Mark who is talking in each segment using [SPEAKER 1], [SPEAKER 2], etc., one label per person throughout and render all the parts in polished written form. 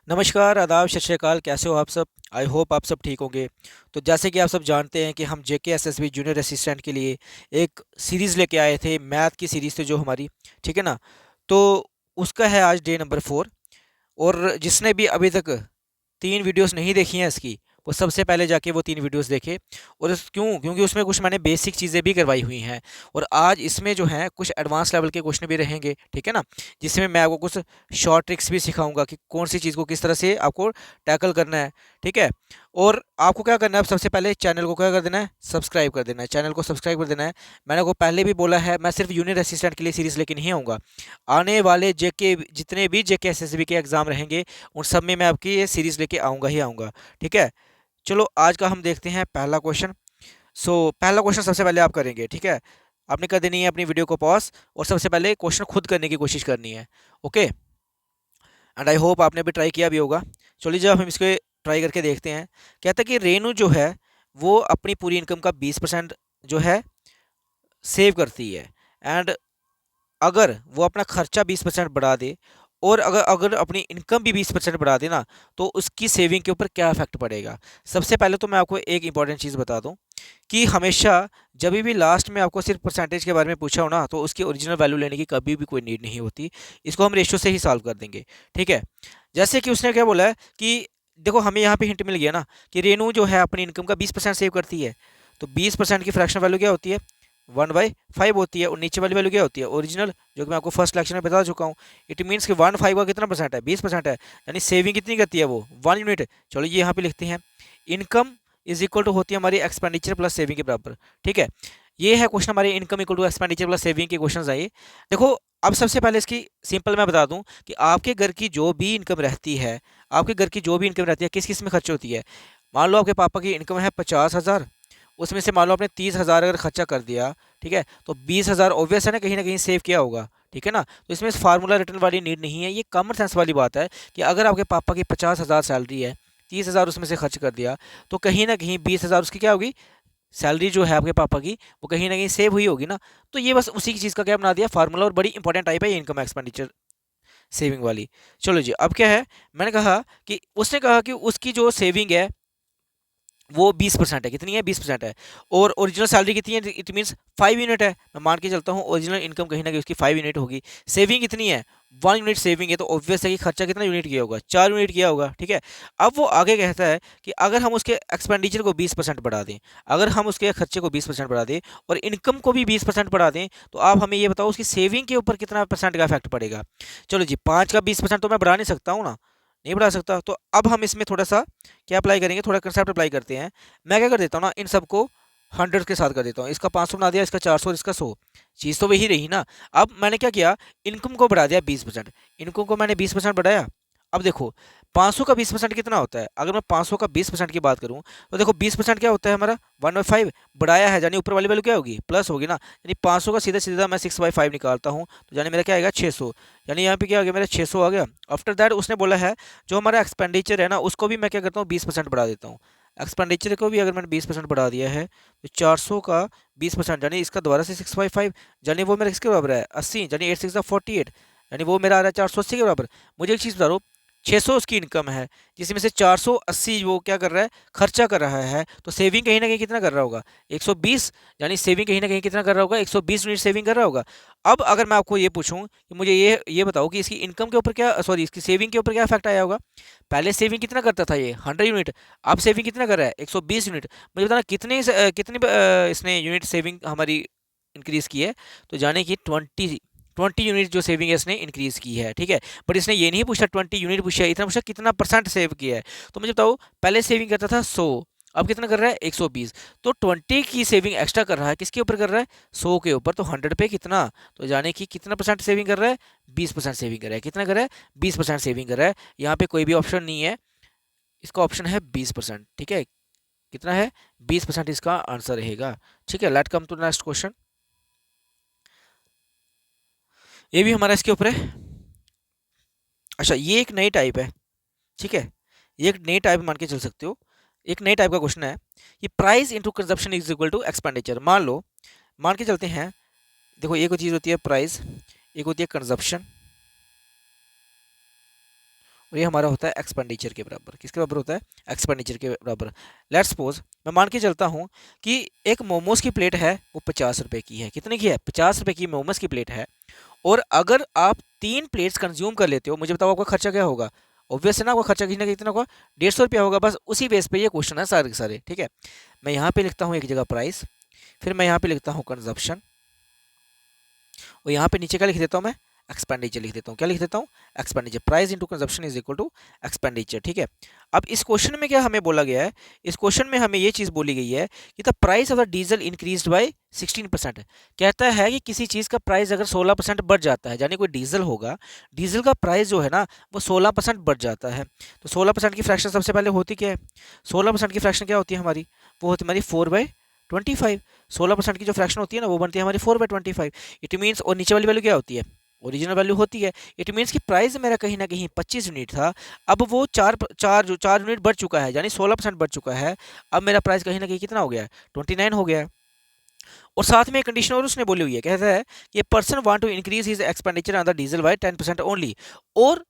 [SPEAKER 1] नमस्कार, आदाब, सत श्री अकाल। कैसे हो आप सब? आई होप आप सब ठीक होंगे। तो जैसे कि आप सब जानते हैं कि हम जेके एसएसबी जूनियर असिस्टेंट के लिए एक सीरीज़ लेके आए थे, मैथ की सीरीज़ थी जो हमारी, ठीक है ना? तो उसका है आज डे नंबर 4। और जिसने भी अभी तक 3 वीडियोस नहीं देखी हैं इसकी, वो सबसे पहले जाके वो 3 वीडियोस देखे। और क्योंकि उसमें कुछ मैंने बेसिक चीज़ें भी करवाई हुई हैं। और आज इसमें जो है कुछ एडवांस लेवल के क्वेश्चन भी रहेंगे, ठीक है ना? जिसमें मैं आपको कुछ शॉर्ट ट्रिक्स भी सिखाऊंगा कि कौन सी चीज़ को किस तरह से आपको टैकल करना है, ठीक है? और आपको क्या करना है, अब सबसे पहले चैनल को क्या कर देना है, सब्सक्राइब कर देना है। चैनल को सब्सक्राइब कर देना है। मैंने आपको पहले भी बोला है, मैं सिर्फ जूनियर असिस्टेंट के लिए सीरीज़ लेके नहीं आऊँगा। आने वाले जेके जितने भी जेके एसएसबी के एग्ज़ाम रहेंगे, उन सब में मैं आपकी ये सीरीज़ लेके आऊँगा ही आऊँगा, ठीक है? चलो आज का हम देखते हैं पहला क्वेश्चन। पहला क्वेश्चन सबसे पहले आप करेंगे, ठीक है? आपने कर देनी है अपनी वीडियो को पॉज़ और सबसे पहले क्वेश्चन खुद करने की कोशिश करनी है, ओके? एंड आई होप आपने भी ट्राई किया भी होगा। चलिए जब हम इसको ट्राई करके देखते हैं। कहता है कि रेनू जो है, वो अपनी पूरी इनकम का 20% जो है सेव करती है। एंड अगर वो अपना खर्चा 20% बढ़ा दे और अगर अगर अपनी इनकम भी 20% बढ़ा दे ना, तो उसकी सेविंग के ऊपर क्या इफेक्ट पड़ेगा। सबसे पहले तो मैं आपको एक इंपॉर्टेंट चीज़ बता दूं कि हमेशा जब भी लास्ट में आपको सिर्फ परसेंटेज के बारे में पूछा हो ना, तो उसकी ओरिजिनल वैल्यू लेने की कभी भी कोई नीड नहीं होती। इसको हम रेशियो से ही सॉल्व कर देंगे, ठीक है? जैसे कि उसने क्या बोला है कि देखो हमें यहाँ पे हिंट मिल गया ना कि रेनू जो है अपनी इनकम का 20% सेव करती है। तो 20% की फ्रैक्शन वैल्यू क्या होती है? 1/5 होती है। और नीचे वाली वैल्यू क्या होती है? ओरिजिनल, जो कि मैं आपको फर्स्ट लेक्चर में बता चुका हूँ। इट मीन्स कि 1/5 का कितना परसेंट है? 20% है। यानी सेविंग कितनी करती है वो? 1 यूनिट। चलो ये यहाँ पे लिखते हैं। इनकम इज इक्वल टू होती है हमारी एक्सपेंडिचर प्लस सेविंग के बराबर, ठीक है? ये है क्वेश्चन हमारे income equal to expenditure plus saving के क्वेश्चन आइए। देखो, अब सबसे पहले इसकी सिंपल मैं बता दूं कि आपके घर की जो भी इनकम रहती है, आपके घर की जो भी इनकम रहती है, किस किस में खर्च होती है। मान लो आपके पापा की इनकम है 50,000, उसमें से मान लो आपने 30,000 अगर खर्चा कर दिया, ठीक है? तो 20,000 ऑब्वियस है ना कहीं सेव किया होगा, ठीक है ना? तो इसमें फार्मूला रिटर्न वाली नीड नहीं है। ये कॉमन सेंस वाली बात है कि अगर आपके पापा की 50,000 सैलरी है, 30,000 उसमें से खर्च कर दिया, तो कहीं ना कहीं 20,000 उसकी क्या होगी? सैलरी जो है आपके पापा की, वो कहीं ना कहीं सेव हुई होगी ना। तो ये बस उसी की चीज़ का क्या बना दिया, फार्मूला। और बड़ी इंपॉर्टेंट टाइप है ये इनकम एक्सपेंडिचर सेविंग वाली। चलो जी, अब क्या है, मैंने कहा कि उसने कहा कि उसकी जो सेविंग है वो 20% है। कितनी है? 20% है। और ओरिजिनल सैलरी कितनी है? इट मीन्स 5 यूनिट है। मैं मान के चलता हूँ ओरिजिनल इनकम कहीं ना कहीं उसकी 5 यूनिट होगी। सेविंग कितनी है? 1 यूनिट सेविंग है। तो ऑब्वियस है कि खर्चा कितना यूनिट किया होगा? 4 यूनिट किया होगा, ठीक है? अब वो आगे कहता है कि अगर हम उसके एक्सपेंडिचर को 20% बढ़ा दें, अगर हम उसके खर्चे को 20% बढ़ा दें और इनकम को भी 20% बढ़ा दें, तो आप हमें ये बताओ उसकी सेविंग के ऊपर कितना परसेंट का इफेक्ट पड़ेगा। चलो जी, 5 का 20% तो मैं बढ़ा नहीं सकता हूँ ना, नहीं बढ़ा सकता। तो अब हम इसमें थोड़ा सा क्या अप्लाई करेंगे, थोड़ा कंसेप्ट अप्लाई करते हैं। मैं क्या कर देता हूँ ना, इन सबको 100 के साथ कर देता हूँ। इसका 500 बना दिया, इसका 400 और इसका 100। चीज़ तो वही रही ना। अब मैंने क्या किया, इनकम को बढ़ा दिया 20%। इनकम को मैंने 20% बढ़ाया। अब देखो, 500 का 20% कितना होता है? अगर मैं 500 का 20% की बात करूं, तो देखो 20% क्या होता है हमारा? 1/5। बढ़ाया है यानी ऊपर वाली वैल्यू क्या होगी? प्लस होगी ना। यानी 500 का सीधा सीधा मैं 6/5 निकालता हूँ, तो यानी मेरा क्या आएगा? 600। यानी यहाँ पे क्या आ गया? मेरा 600 आ गया। आफ्टर दैट उसने बोला है जो हमारा एक्सपेंडिचर है ना, उसको भी मैं क्या करता हूँ? 20% बढ़ा देता हूँ। एक्सपेंडिचर को भी अगर मैंने 20% बढ़ा दिया है, तो 400 का 20% यानी इसका दोबारा से 6/5, यानी वो मेरा किसके बराबर है? 80। यानी 8 6 48, यानी वो मेरा आ रहा है 480 के बराबर। मुझे एक चीज़ बता दो, 600 उसकी इनकम है, जिसमें से 480 वो क्या कर रहा है? खर्चा कर रहा है। तो सेविंग कहीं ना कहीं कितना कर रहा होगा? 120। यानी सेविंग कहीं ना कहीं कितना कर रहा होगा? 120 यूनिट सेविंग कर रहा होगा। अब अगर मैं आपको ये पूछूं कि मुझे ये बताओ कि इसकी इनकम के ऊपर क्या, सॉरी, इसकी सेविंग के ऊपर क्या इफेक्ट आया होगा। पहले सेविंग कितना करता था ये? 100 यूनिट। अब सेविंग कितना कर रहा है? 120 यूनिट। मुझे बताना कितनी इसने यूनिट सेविंग हमारी इंक्रीज की है। तो जाने की 20 यूनिट जो सेविंग है इसने इंक्रीज की है, ठीक है? बट इसने ये नहीं पूछा 20 यूनिट पूछा है, इतना पूछा कितना परसेंट सेव किया है। तो मुझे बताओ, पहले सेविंग करता था 100, अब कितना कर रहा है? 120। तो 20 की सेविंग एक्स्ट्रा कर रहा है, किसके ऊपर कर रहा है? 100 के ऊपर। तो 100 पे कितना, तो जाने की कितना परसेंट सेविंग कर रहा है? 20% सेविंग कर रहा है। कितना कर रहा है? 20% सेविंग कर रहा है। यहाँ पे कोई भी ऑप्शन नहीं है, इसका ऑप्शन है 20%, ठीक है? कितना है? 20% इसका आंसर रहेगा, ठीक है? Let come to next question. ये भी हमारा इसके ऊपर है। अच्छा, ये एक नई टाइप है, ठीक है? ये एक नई टाइप मान के चल सकते हो। एक नई टाइप का क्वेश्चन है। ये price into consumption is equal to expenditure. मान के चलते हैं। देखो, एक चीज़ होती है प्राइस, एक होती है कंजप्शन, और ये हमारा होता है एक्सपेंडिचर के बराबर। किसके बराबर होता है? एक्सपेंडिचर के बराबर। लेट्स सपोज मैं मान के चलता हूँ कि एक मोमोज की प्लेट है, वो 50 रुपए की है। कितने की है? 50 रुपए की मोमोज की प्लेट है। और अगर आप 3 प्लेट्स कंज्यूम कर लेते हो, मुझे बताओ आपका खर्चा क्या होगा? ऑब्वियस है ना, आपका खर्चा कितना कितना होगा? 150 रुपया होगा। बस उसी बेस पे ये क्वेश्चन है सारे के सारे। ठीक है, मैं यहाँ पे लिखता हूँ एक जगह प्राइस, फिर मैं यहाँ पे लिखता हूँ कंजप्शन, और यहाँ पे नीचे क्या लिख देता हूँ मैं? एक्सपेंडिचर लिख देता हूँ। क्या लिख देता हूँ? Expenditure. Price into consumption is equal to expenditure. ठीक है, अब इस क्वेश्चन में क्या हमें बोला गया है? इस क्वेश्चन में हमें ये चीज़ बोली गई है कि the price of the diesel increased by 16%। कहता है कि किसी चीज़ का प्राइस अगर 16% बढ़ जाता है, यानी कोई डीजल होगा, डीजल का प्राइस जो है ना वो 16% बढ़ जाता है। तो 16% की फ्रैक्शन सबसे पहले होती क्या है? 16% की फ्रैक्शन क्या होती है हमारी? वो होती है हमारी 4/25। 16% की जो फ्रैक्शन होती है ना वो बनती है हमारी 4/25। इट मीन्स, और नीचे वाली वैल्यू क्या होती है? ओरिजिनल वैल्यू होती है। इट मीन्स कि प्राइस मेरा कहीं ना कहीं 25 यूनिट था, अब वो 4 यूनिट बढ़ चुका है, यानी 16% बढ़ चुका है। अब मेरा प्राइस कहीं ना कहीं कितना हो गया है? 29 हो गया है। और साथ में एक कंडीशन और उसने बोली हुई है, कहता है कि person want to increase his expenditure on the diesel by 10% only. और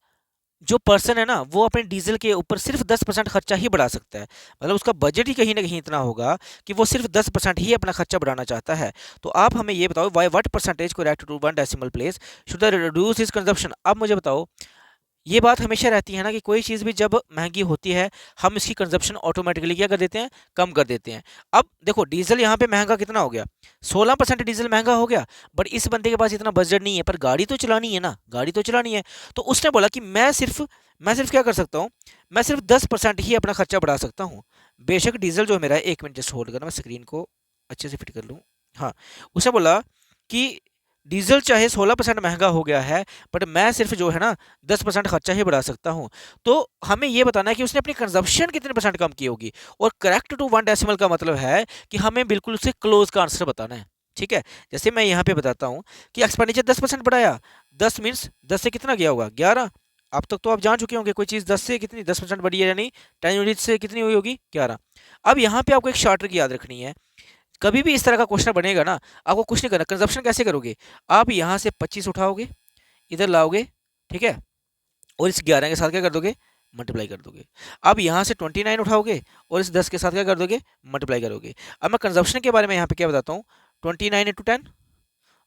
[SPEAKER 1] जो पर्सन है ना वो अपने डीजल के ऊपर सिर्फ 10% खर्चा ही बढ़ा सकता है। मतलब उसका बजट ही कहीं ना कहीं इतना होगा कि वो सिर्फ 10% ही अपना खर्चा बढ़ाना चाहता है। तो आप हमें ये बताओ, why what percentage correct to 1 decimal place should reduce his consumption. अब मुझे बताओ, ये बात हमेशा रहती है ना कि कोई चीज़ भी जब महंगी होती है, हम इसकी कंजप्शन ऑटोमेटिकली क्या कर देते हैं? कम कर देते हैं। अब देखो डीजल यहाँ पे महंगा कितना हो गया? 16% डीजल महंगा हो गया। बट इस बंदे के पास इतना बजट नहीं है, पर गाड़ी तो चलानी है ना, गाड़ी तो चलानी है। तो उसने बोला कि मैं सिर्फ क्या कर सकता हूँ? मैं सिर्फ 10% ही अपना खर्चा बढ़ा सकता हूँ। बेशक डीजल जो मेरा है, 1 मिनट जस्ट होल्ड करना, मैं स्क्रीन को अच्छे से फिट कर लूँ। हाँ, उसने बोला कि डीजल चाहे 16% महंगा हो गया है, बट मैं सिर्फ जो है ना 10% खर्चा ही बढ़ा सकता हूँ। तो हमें ये बताना है कि उसने अपनी कंजप्शन कितने परसेंट कम की होगी। और करेक्ट टू 1 डेसिमल का मतलब है कि हमें बिल्कुल उससे क्लोज का आंसर बताना है। ठीक है, जैसे मैं यहाँ पे बताता हूँ कि एक्सपेंडिचर 10% बढ़ाया। 10 मीन्स 10 से कितना गया होगा? 11। अब तक तो आप जान चुके होंगे कोई चीज़ 10 से कितनी 10% बढ़ी है, यानी 10 यूनिट से कितनी हुई होगी? 11। अब यहाँ पे आपको एक शॉर्ट ट्रिक याद रखनी है। कभी भी इस तरह का क्वेश्चन बनेगा ना, आपको कुछ नहीं करना। कंजप्शन कैसे करोगे? आप यहाँ से 25 उठाओगे, इधर लाओगे, ठीक है, और इस 11 के साथ क्या कर दोगे? मल्टीप्लाई कर दोगे। अब यहाँ से 29 उठाओगे और इस 10 के साथ क्या कर दोगे? मल्टीप्लाई करोगे। अब मैं कंजप्शन के बारे में यहाँ पे क्या बताता हूँ? 29 × 10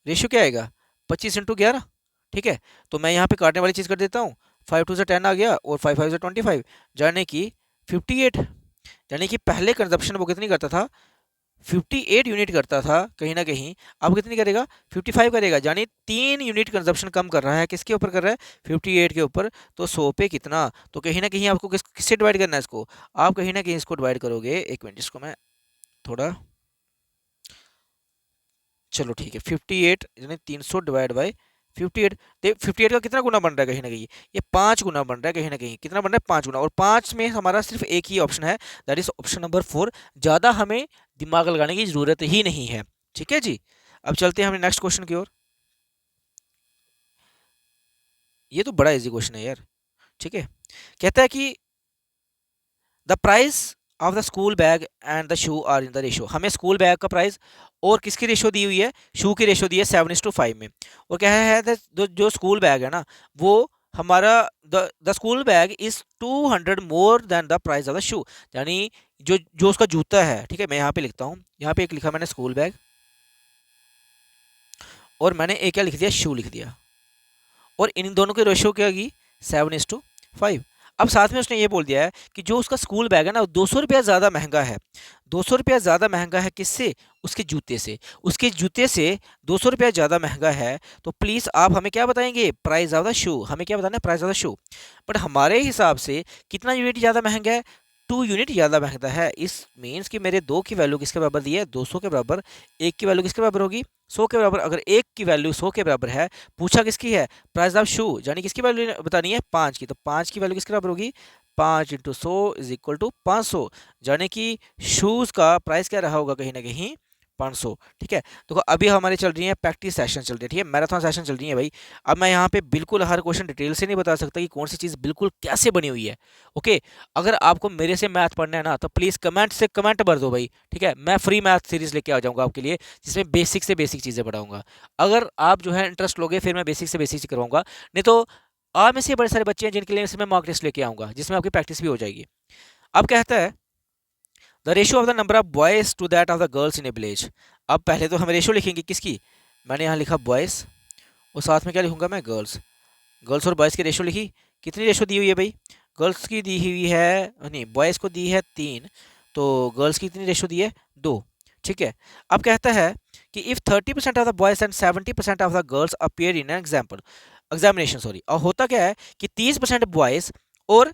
[SPEAKER 1] रेशियो क्या आएगा? 25 × 11। ठीक है, तो मैं यहाँ पे काटने वाली चीज़ कर देता हूँ। 5 2 से 10 आ गया और 5 5 से 25, यानी कि 58। यानी कि पहले कंजप्शन वो कितनी करता था? 58 यूनिट करता था कहीं ना कहीं, अब कितनी करेगा? 55 करेगा। यानी 3 यूनिट कंजप्शन कम कर रहा है। किसके ऊपर कर रहा है? 58 के ऊपर। तो 100 पे कितना? तो कहीं ना कहीं आपको किससे डिवाइड करना है इसको? आप कहीं ना कहीं इसको डिवाइड करोगे। 1 मिनट, इसको मैं थोड़ा, चलो ठीक है, 58 यानी 300 डिवाइड बाई 58। 58 का कितना गुना बन रहा है? कहीं ना कहीं ये 5 गुना बन रहा है। कहीं ना कहीं कितना बन रहा है? 5 गुना। और 5 में हमारा सिर्फ एक ही ऑप्शन है, दैट इज ऑप्शन नंबर 4। ज़्यादा हमें दिमाग लगाने की ज़रूरत ही नहीं है। ठीक है जी, अब चलते हैं हमें नेक्स्ट क्वेश्चन की ओर। ये तो बड़ा इजी क्वेश्चन है यार। ठीक है, कहता है कि the price of the school bag and the shoe are in the ratio. हमें स्कूल बैग का प्राइस और किसकी रेशियो दी हुई है? शू की रेशियो दी है 7:5 में। और क्या है जो स्कूल बैग है ना वो हमारा, the school bag is 200 more than the price of the shoe. यानी जो जो उसका जूता है, ठीक है, मैं यहाँ पे लिखता हूँ, यहाँ पे एक लिखा मैंने स्कूल बैग, और मैंने एक क्या लिख दिया? शू लिख दिया। और इन दोनों की रेशियो क्या की? 7:5। अब साथ में उसने ये बोल दिया है कि जो उसका स्कूल बैग है ना 200 रुपया ज़्यादा महंगा है। 200 रुपया ज़्यादा महंगा है किससे? उसके जूते से। उसके जूते से 200 रुपया ज़्यादा महंगा है। तो प्लीज़ आप हमें क्या बताएंगे? Price of the shoe. हमें क्या बताना है? Price of the shoe. But हमारे हिसाब से कितना यूनिट ज़्यादा महंगा है? 2 यूनिट ज़्यादा महंगा है। इस मीन्स कि मेरे 2 की वैल्यू किसके बराबर दी है? 200 के बराबर। एक की वैल्यू किसके बराबर होगी? 100 के बराबर। अगर एक की वैल्यू 100 के बराबर है, पूछा किसकी है? प्राइस ऑफ शू, यानी किसकी वैल्यू बतानी है? 5 की। तो 5 की वैल्यू किसके बराबर होगी? 5 × 100 इज इक्वल टू 500। यानी कि शूज़ का प्राइस क्या रहा होगा? कहीं ना कहीं 500। ठीक है, तो अभी हमारे चल रही है प्रैक्टिस सेशन चल रही है, ठीक है, मैराथन सेशन चल रही है भाई। अब मैं यहाँ पे बिल्कुल हर क्वेश्चन डिटेल से नहीं बता सकता कि कौन सी चीज़ बिल्कुल कैसे बनी हुई है। ओके, अगर आपको मेरे से मैथ पढ़ना है ना तो प्लीज़ कमेंट से कमेंट भर दो भाई। ठीक है, मैं फ्री मैथ सीरीज लेके आ जाऊँगा आपके लिए, जिसमें बेसिक से बेसिक चीज़ें पढ़ाऊँगा। अगर आप जो है इंटरेस्ट लोगे फिर मैं बेसिक से बेसिक करवाऊँगा, नहीं तो आप में से बड़े सारे बच्चे हैं जिनके लिए मैं मॉक टेस्ट लेके आऊँगा, जिसमें आपकी प्रैक्टिस भी हो जाएगी। अब कहता है the ratio of the number of boys to that of the girls in a village. अब पहले तो हम रेशियो लिखेंगे किसकी, मैंने यहाँ लिखा बॉयज़ और साथ में क्या लिखूंगा मैं, गर्ल्स। गर्ल्स और बॉयज़ की रेशियो लिखी, कितनी रेशियो दी हुई है भाई, गर्ल्स की दी हुई है, नहीं बॉयज़ को दी है 3, तो गर्ल्स की कितनी रेशियो दी है 2। ठीक है। अब कहता है कि if 30% of the boys and 70% of the girls appear in examination, sorry, और होता क्या है कि 30% बॉयज़ और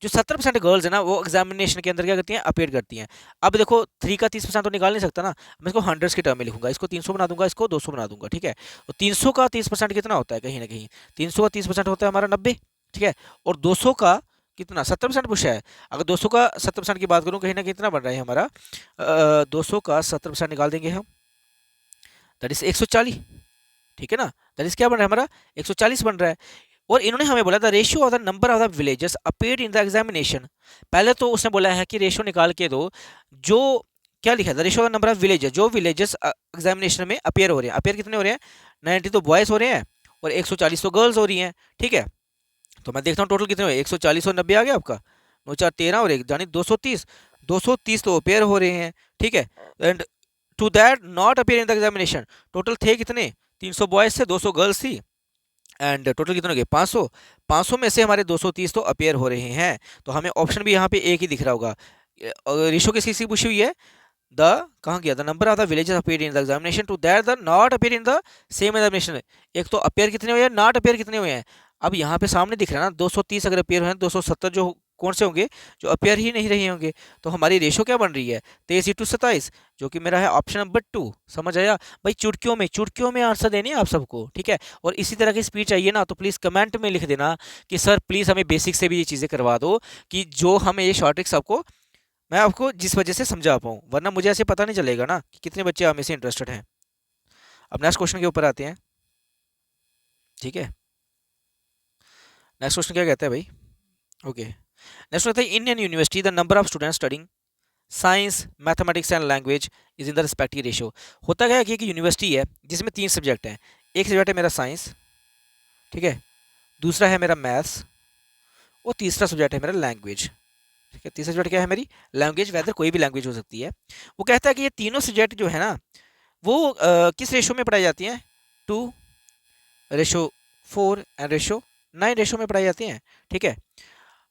[SPEAKER 1] जो 70% गर्ल्स है ना वो एग्जामिनेशन के अंदर क्या करती हैं, अपीयर करती हैं। अब देखो 3 का 30% तो निकाल नहीं सकता ना, मैं इसको हंड्रेड्स की टर्म में लिखूंगा, इसको 300 बना दूंगा, इसको 200 बना दूंगा। ठीक है। तो 300 का 30% कितना होता है, कहीं ना कहीं 300 का 30% होता है हमारा 90। ठीक है। और 200 का कितना 70% पूछा है, अगर 200 का 70% की बात करूँ कहीं ना कहीं कितना बन रहा है हमारा, 200 का 70% निकाल देंगे हम, दैट इज 140। ठीक है ना, दैट इज क्या बन रहा है हमारा 140 बन रहा है। और इन्होंने हमें बोला था ratio of the number of the villages appeared in the examination. पहले तो उसने बोला है कि रेशियो निकाल के दो, जो क्या लिखा था, ratio of the number of villages, जो विलेजेस एग्जामिनेशन में अपीयर हो रहे हैं। अपीयर कितने हो रहे हैं, 90 तो बॉयज़ हो रहे हैं और 140 तो गर्ल्स हो रही हैं। ठीक है। तो मैं देखता हूँ टोटल कितने हुए, 140 और 90 आ गया आपका, 9 4 13 और 1 यानी 230। 230 तो अपेयर हो रहे हैं। ठीक है। And to that not appear in the examination, total थे कितने, 300 बॉयज़ थे, 200 गर्ल्स थी, एंड टोटल कितने हो गए 500। 500 में से हमारे 230 तो अपेयर हो रहे हैं। तो हमें ऑप्शन भी यहाँ पे एक ही दिख रहा होगा। रेशो किसी से पूछी हुई है, द कहाँ गया, the number of the villages appear in the examination to that the not appear in the same examination. एक तो अपेयर कितने हुए हैं, नॉट अपेयर कितने हुए हैं। अब यहाँ पे सामने दिख रहा है ना 230 अगर अपेयर हुए हैं, 270 जो कौन से होंगे, जो अपेयर ही नहीं रहे होंगे। तो हमारी रेशो क्या बन रही है 23:27, जो कि मेरा है ऑप्शन नंबर 2। समझ आया भाई, चुटकियों में आंसर देने हैं आप सबको। ठीक है। और इसी तरह की स्पीच चाहिए ना तो प्लीज़ कमेंट में लिख देना कि सर प्लीज़ हमें बेसिक से भी ये चीज़ें करवा दो, कि जो हमें ये शॉर्ट ट्रिक्स आपको मैं आपको जिस वजह से समझा पाऊँ, वरना मुझे ऐसे पता नहीं चलेगा ना कि कितने बच्चे हमें से इंटरेस्टेड हैं। अब नेक्स्ट क्वेश्चन के ऊपर आते हैं। ठीक है। नेक्स्ट क्वेश्चन क्या कहता है भाई, ओके नेक्स्ट कहता है in an university the number of students studying science mathematics and language is in the respective ratio. होता क्या है कि एक यूनिवर्सिटी है जिसमें 3 सब्जेक्ट हैं, एक सब्जेक्ट है मेरा साइंस, ठीक है, दूसरा है मेरा मैथ्स और तीसरा सब्जेक्ट है मेरा लैंग्वेज। ठीक है। तीसरा सब्जेक्ट क्या है मेरी लैंग्वेज, वेदर कोई भी लैंग्वेज हो सकती है। वो कहता है कि ये तीनों सब्जेक्ट जो है ना वो किस रेशो में पढ़ाई जाती हैं, 2:4 एंड 9 रेशो में पढ़ाई जाती हैं। ठीक है।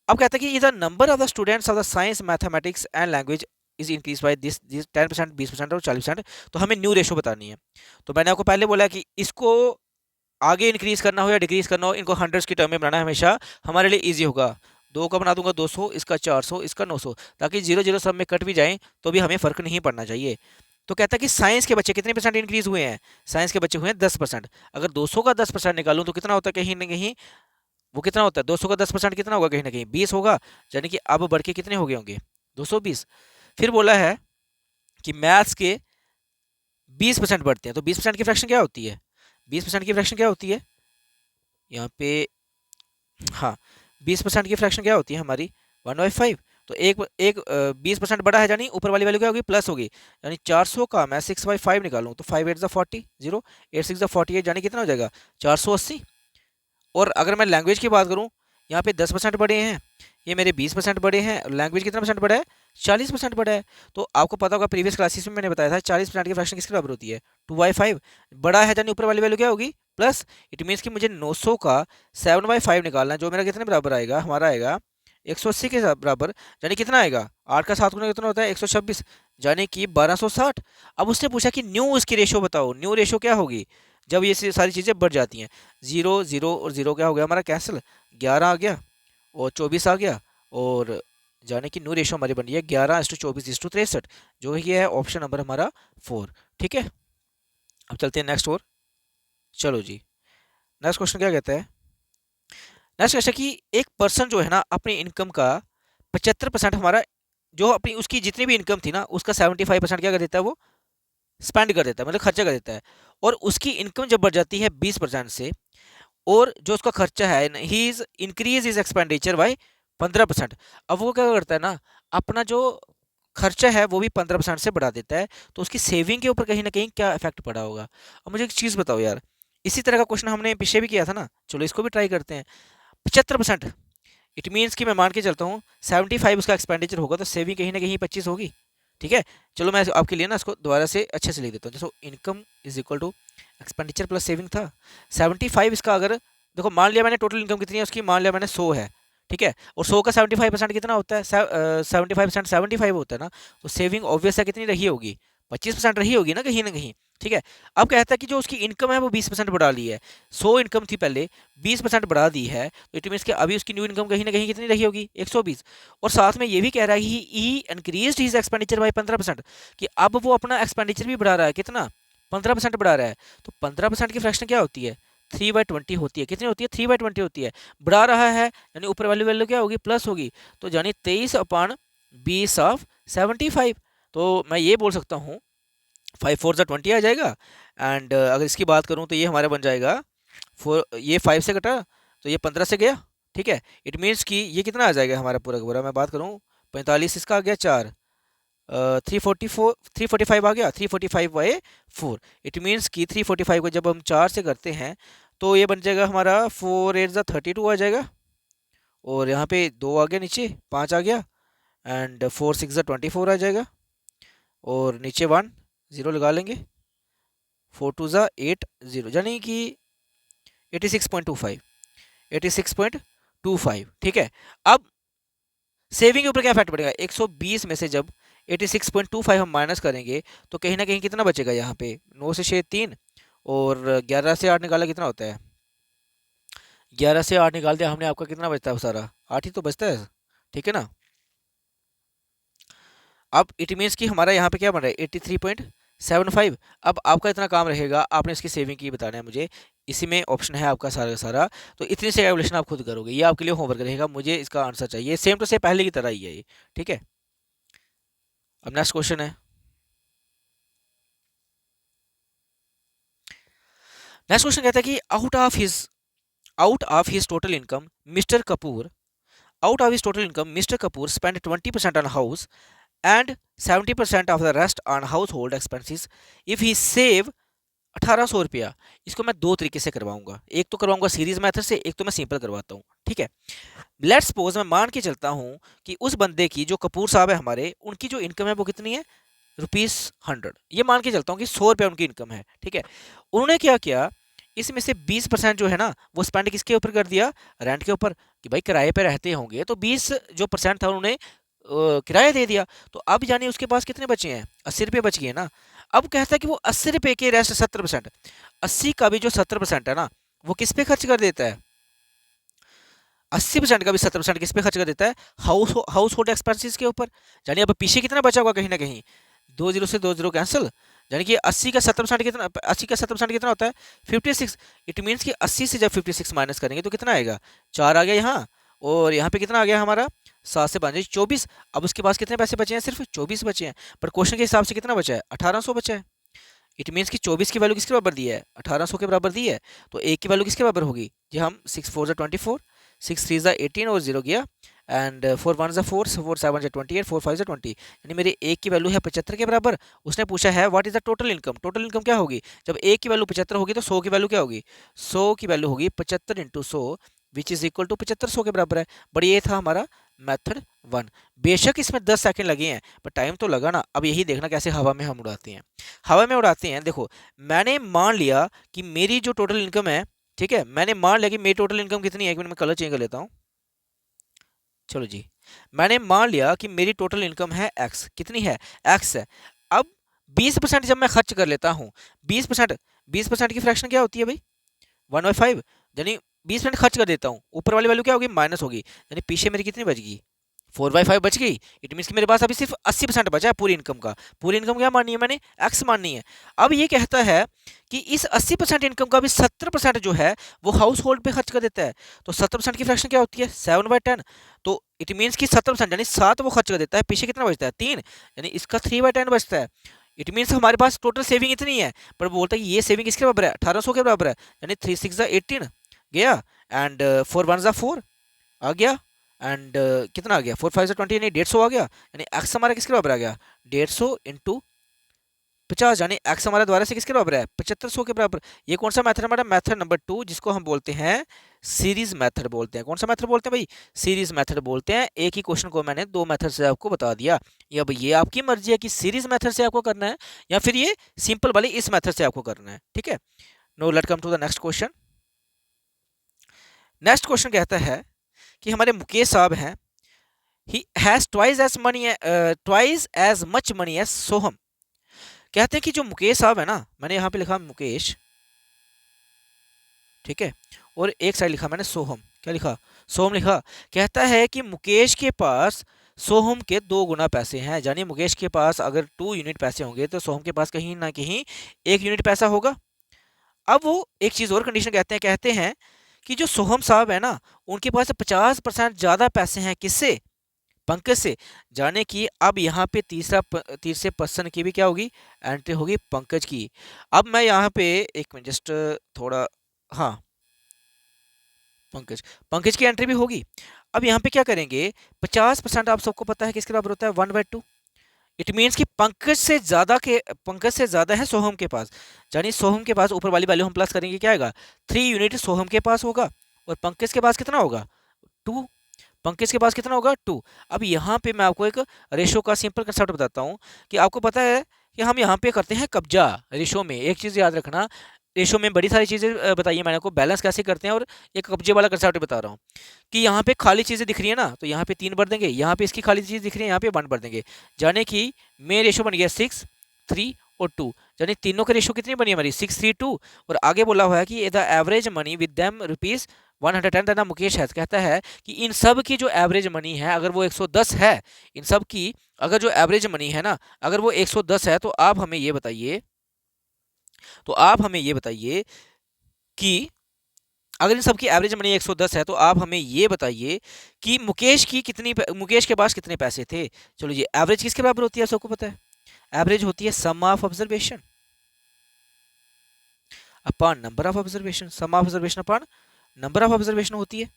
[SPEAKER 1] अब कहता है कि इधर number of the students of the science mathematics and language is increase by this 10%, 20% और 40%। तो हमें न्यू रेशो बतानी है। तो मैंने आपको पहले बोला कि इसको आगे इंक्रीज करना हो या डिक्रीज करना हो, इनको हंड्रेड्स की टर्म में बनाना हमेशा हमारे लिए ईजी होगा। 2 का बना दूंगा 200, इसका 400, इसका 900, ताकि 0 0 सब में कट भी जाएं तो भी हमें फ़र्क नहीं पड़ना चाहिए। तो कहता है कि साइंस के बच्चे कितने परसेंट इंक्रीज हुए हैं, साइंस के बच्चे हुए हैं 10%। अगर 200 का 10% निकालूं तो कितना होता है, कहीं ना कहीं वो कितना होता है, 200 का 10% कितना होगा, कहीं ना कहीं 20 होगा, यानी कि अब बढ़ के कितने हो गए होंगे 220। फिर बोला है कि मैथ्स के 20% बढ़ते हैं, तो 20% की फ्रैक्शन क्या होती है, 20% की फ्रैक्शन क्या होती है यहाँ पे, हाँ 20% की फ्रैक्शन क्या होती है हमारी 1/5। तो एक एक 20% बड़ा है, यानी ऊपर वाली वैल्यू क्या होगी प्लस होगी, यानी 400 का मैं 6/5 निकालूं तो 5 8 40, 0 8 6 48, यानी कितना हो जाएगा 480। और अगर मैं लैंग्वेज की बात करूं, यहाँ पे 10% बड़े हैं, ये मेरे 20% बड़े हैं, लैंग्वेज कितना परसेंट बड़ा है 40% बड़ा है। तो आपको पता होगा प्रीवियस क्लासेस में मैंने बताया था 40% की फ्रैक्शन किसके बराबर होती है 2/5। बड़ा है यानी ऊपर वाली वैल्यू क्या होगी प्लस, इट मीन्स कि मुझे 900 का 7/5 निकालना है, जो मेरा कितने बराबर आएगा, हमारा आएगा 180 के बराबर, यानी कितना आएगा 8 का 7 गुना कितना होता है 126, यानी कि 1260। अब उसने पूछा कि न्यू उसकी रेशो बताओ, न्यू रेशो क्या होगी जब ये सारी चीज़ें बढ़ जाती हैं। 0 0 और 0 क्या हो गया हमारा कैंसिल, 11 आ गया और 24 आ गया, और जाने की न्यू रेशो हमारी बन रही है 11:24:63, जो ये है ऑप्शन नंबर हमारा 4। ठीक है। अब चलते हैं नेक्स्ट और, चलो जी नेक्स्ट क्वेश्चन क्या कहता है, नेक्स्ट क्वेश्चन कि एक पर्सन जो है ना अपनी इनकम का 75% हमारा, जो अपनी उसकी जितनी भी इनकम थी ना उसका 75% क्या कर देता है, वो स्पेंड कर देता है, मतलब खर्चा कर देता है। और उसकी इनकम जब बढ़ जाती है 20% से, और जो उसका खर्चा है he is increase is expenditure bye 15%। अब वो क्या करता है ना, अपना जो खर्चा है वो भी 15% से बढ़ा देता है, तो उसकी सेविंग के ऊपर कहीं ना कहीं क्या इफेक्ट पड़ा होगा। अब मुझे एक चीज़ बताओ यार, इसी तरह का क्वेश्चन हमने पीछे भी किया था ना, चलो इसको भी ट्राई करते हैं। 75%। इट मीन्स कि मैं मान के चलता हूँ 75 उसका एक्सपेंडिचर होगा, तो सेविंग कहीं ना कहीं 25 होगी। ठीक है, चलो मैं आपके लिए ना इसको दोबारा से अच्छे से लिख देता हूँ। जैसे income is equal to expenditure plus saving था। 75 इसका, अगर देखो मान लिया मैंने टोटल इनकम कितनी है उसकी, मान लिया मैंने 100 है। ठीक है, और 100 का 75% कितना होता है, 75% 75 होता है ना। तो सेविंग ऑब्वियस है कितनी रही होगी, 25% रही होगी ना कहीं ना कहीं। ठीक है, अब कहता है कि जो उसकी इनकम है वो 20% बढ़ा ली है। 100 इनकम थी पहले, 20% बढ़ा दी है, तो इट मीन्स कि अभी उसकी न्यू इनकम कहीं ना कहीं कितनी रही होगी, 120। और साथ में ये भी कह रहा है कि ही इंक्रीज्ड हिज एक्सपेंडिचर बाय 15%, कि अब वो अपना एक्सपेंडिचर भी बढ़ा रहा है, कितना, 15% बढ़ा रहा है। तो 15% की फ्रैक्शन क्या होती है, 3/20 होती है। कितनी होती है, 3/20 होती है। बढ़ा रहा है यानी ऊपर वाली वैल्यू क्या होगी, प्लस होगी। तो यानी 23/20 ऑफ 75। तो मैं ये बोल सकता हूँ 5 4 20 आ जाएगा। एंड अगर इसकी बात करूँ तो ये हमारा बन जाएगा 4, ये 5 से कटा तो ये 15 से गया। ठीक है, इट मीन्स कि ये कितना आ जाएगा हमारा पूरा का पूरा, मैं बात करूँ 45 इसका आ गया 4, 345 आ गया, 345/4। इट मीन्स कि 345 को जब हम 4 से करते हैं तो ये बन जाएगा हमारा 4 8 32 आ जाएगा। और यहाँ पे 2 आ गया, नीचे 5 आ गया, एंड 4 6 24 आ जाएगा। और नीचे 1 0 लगा लेंगे, 4 2 8 0, यानी कि 86.25, 86.25। ठीक है, अब सेविंग के ऊपर क्या इफेक्ट पड़ेगा, 120 में से जब 86.25 हम माइनस करेंगे तो कहीं ना कहीं कितना बचेगा यहाँ पे, 9 से 6 3, और 11 से 8 निकाला कितना होता है, 11 से 8 निकाल दिया हमने, आपका कितना बचता है, वो सारा 8 ही तो बचता है। ठीक है ना, अब इट मीन्स कि हमारा यहाँ पे क्या बन रहा है, 83.75। अब आपका इतना काम रहेगा, आपने इसकी सेविंग की बताना है मुझे, इसी में ऑप्शन है आपका सारा का सारा। तो इतनी से कैलकुलेशन आप खुद करोगे, ये आपके लिए होमवर्क रहेगा, मुझे इसका आंसर चाहिए, सेम टू सेम पहले की तरह ही है ये। ठीक है, अब नेक्स्ट क्वेश्चन है। नेक्स्ट क्वेश्चन कहता है कि out of his total income mister Kapoor out of his total income mister Kapoor spend 20% on house and 70% of the rest on household expenses if he save 1800 रुपया। इसको मैं दो तरीके से करवाऊंगा, एक तो करवाऊंगा सीरीज मेथड से, एक तो मैं सिंपल करवाता हूँ। ठीक है, लेट्स सपोज मैं मान के चलता हूँ कि उस बंदे की, जो कपूर साहब है हमारे, उनकी जो इनकम है वो कितनी है, ₹100। ये मान के चलता हूँ कि 100 रुपया उनकी इनकम है। ठीक है, उन्होंने क्या किया, इसमें से 20% जो है ना वो स्पेंड किसके ऊपर कर दिया, रेंट के ऊपर, कि भाई किराए पे रहते होंगे, तो 20 जो परसेंट था उन्होंने किराया दे दिया। तो अब यानी उसके पास कितने बचे हैं, 80 रुपये बच गए ना। अब कहता है कि वो 80 रुपये के रेस्ट 70%, 80 का भी जो 70% है ना वो किस पे खर्च कर देता है, 80% का भी 70% किस पे खर्च कर देता है, हाउस होल्ड एक्सपेंसेस के ऊपर। यानी अब पीछे कितना बचा होगा, कहीं ना कहीं 2 0 से 2 0 कैंसिल, यानी कि 80 का 70% कितना, 80 का 70% कितना होता है, 56। इट मीन्स कि 80 से जब 56 माइनस करेंगे तो कितना आएगा, 4 आ गया यहाँ, और यहाँ पे कितना आ गया हमारा, 7 से 5 24। अब उसके पास कितने पैसे बचे हैं, सिर्फ 24 बचे हैं, पर क्वेश्चन के हिसाब से कितना बचा है, 1800 बचा है। इट मीन्स कि 24 की वैल्यू किसके बराबर दी है, 1800 के बराबर दी है, तो एक की वैल्यू किसके बराबर होगी, जी हम 6 4 24, 6 3 18 और 0 गया, एंड 4 1 4, 4 7 28, 4 5 20, यानी मेरे एक की वैल्यू है 75 के बराबर। उसने पूछा है what is the total income, total income क्या होगी, जब एक की वैल्यू 75 होगी तो 100 की वैल्यू क्या होगी, 100 की वैल्यू होगी 75 into 100, which is equal to 75 100 के बराबर है। बट ये था हमारा मेथड 1। बेशक इसमें 10 सेकंड लगे हैं, पर टाइम तो लगा ना। अब यही देखना कैसे हवा में हम उड़ाते हैं, हवा में उड़ाते हैं। देखो, मैंने मान लिया कि मेरी जो टोटल इनकम है, ठीक है, मैंने मान लिया कि मेरी टोटल इनकम कितनी है, एक मिनट में कलर चेंज कर लेता हूँ। चलो जी, मैंने मान लिया कि मेरी टोटल इनकम है एक्स, कितनी है, एक्स है। अब 20% जब मैं खर्च कर लेता हूँ, 20%, 20% की फ्रैक्शन क्या होती है भाई, 1/5, यानी 20% खर्च कर देता हूँ, ऊपर वाली वैल्यू क्या होगी, माइनस होगी, यानी पीछे मेरी कितनी बचेगी, 4/5 बच गई। इट मीन्स कि मेरे पास अभी सिर्फ 80% बचा है पूरी इनकम का। पूरी इनकम क्या माननी है मैंने, एक्स माननी है। अब ये कहता है कि इस 80% इनकम का भी 70% जो है वो हाउस होल्ड पे खर्च कर देता है। तो 70% की फ्रैक्शन क्या होती है, 7/10। तो इट मीन्स कि 70% यानी 7 वो खर्च कर देता है, पीछे कितना बचता है, 3, यानी इसका 3/10 बचता है। इट मीन्स हमारे पास टोटल सेविंग इतनी है, पर वो बोलता है कि ये सेविंग किसके बराबर है, 1800 के बराबर है, यानी 3 6 18 गया, एंड 4 1 4 आ गया, एंड कितना आ गया, 4 5 20, यानी 150 आ गया, यानी एक्स हमारा किसके बराबर आ गया, 150 इंटू 50, यानी एक्स हमारा दोबारा से किसके बराबर है, 7500 के बराबर। ये कौन सा मेथड हमारा, मेथड नंबर 2, जिसको हम बोलते हैं सीरीज मेथड बोलते हैं। कौन सा मेथड बोलते हैं भाई, सीरीज मेथड बोलते हैं। एक ही क्वेश्चन को मैंने दो मेथड से आपको बता दिया। ये अब ये आपकी मर्जी है कि सीरीज मेथड से आपको करना है या फिर ये सिंपल वाली इस मेथड से आपको करना है, ठीक है। No let come to the next question. Next question कहता है कि हमारे मुकेश साहब हैं, he has twice as much money as Soham. कहते हैं कि जो मुकेश साहब है ना, मैंने यहाँ पे लिखा मुकेश, ठीक है, और एक साइड लिखा मैंने सोहम। क्या लिखा, सोहम लिखा। कहता है कि मुकेश के पास सोहम के 2 गुना पैसे हैं, यानी मुकेश के पास अगर 2 यूनिट पैसे होंगे तो सोहम के पास कहीं ना कहीं 1 यूनिट पैसा होगा। अब वो एक चीज़ और कंडीशन कहते हैं कि जो सोहम साहब है ना, उनके पास 50% ज़्यादा पैसे हैं, किससे, पंकज से। जाने की अब यहाँ पे तीसरे पर्सन की भी क्या होगी, एंट्री होगी, पंकज की। अब मैं यहाँ पे एक मिनट जस्ट थोड़ा, हाँ, पंकज, पंकज की एंट्री भी होगी। अब यहाँ पे क्या करेंगे, 50% आप सबको पता है किसके बराबर होता है, 1/2। इट मीन्स कि पंकज से ज्यादा है सोहम के पास, यानी सोहम के पास ऊपर वाली वैल्यू हम प्लस करेंगे, क्या आएगा, 3 यूनिट सोहम के पास होगा, और पंकज के पास कितना होगा, 2। पंकज के पास कितना होगा, 2। अब यहाँ पे मैं आपको एक रेशो का सिंपल कंसेप्ट बताता हूँ कि आपको पता है कि हम यहाँ पे करते हैं कब्जा रेशो में। एक चीज़ याद रखना, रेशो में बड़ी सारी चीज़ें बताइए मैंने आपको, बैलेंस कैसे करते हैं, और एक कब्जे वाला कंसेप्ट बता रहा हूँ कि यहाँ पे खाली चीज़ें दिख रही है ना, तो यहाँ पे 3 भर देंगे, यहाँ पे इसकी खाली चीज़ दिख रही है, यहाँ पे 1 भर देंगे। जाने कि मेन रेशो बन गया 6, 3 और 2, यानी तीनों का रेशो कितनी बनी हमारी, 6, 3, 2। और आगे बोला हुआ है कि the average money with them rupees 110 देना मुकेश है। कहता है कि इन सब की जो एवरेज मनी है अगर वो 110 है, इन सब की अगर जो एवरेज मनी है ना, अगर वो 110 है, तो आप हमें ये बताइए, कि अगर इन सब की एवरेज मनी 110 है, तो आप हमें ये बताइए कि मुकेश के पास कितने पैसे थे। चलो, ये एवरेज किसके बराबर होती है, सबको पता है, एवरेज होती है sum of observation upon number of observation. Sum of observation upon number of observation होती है,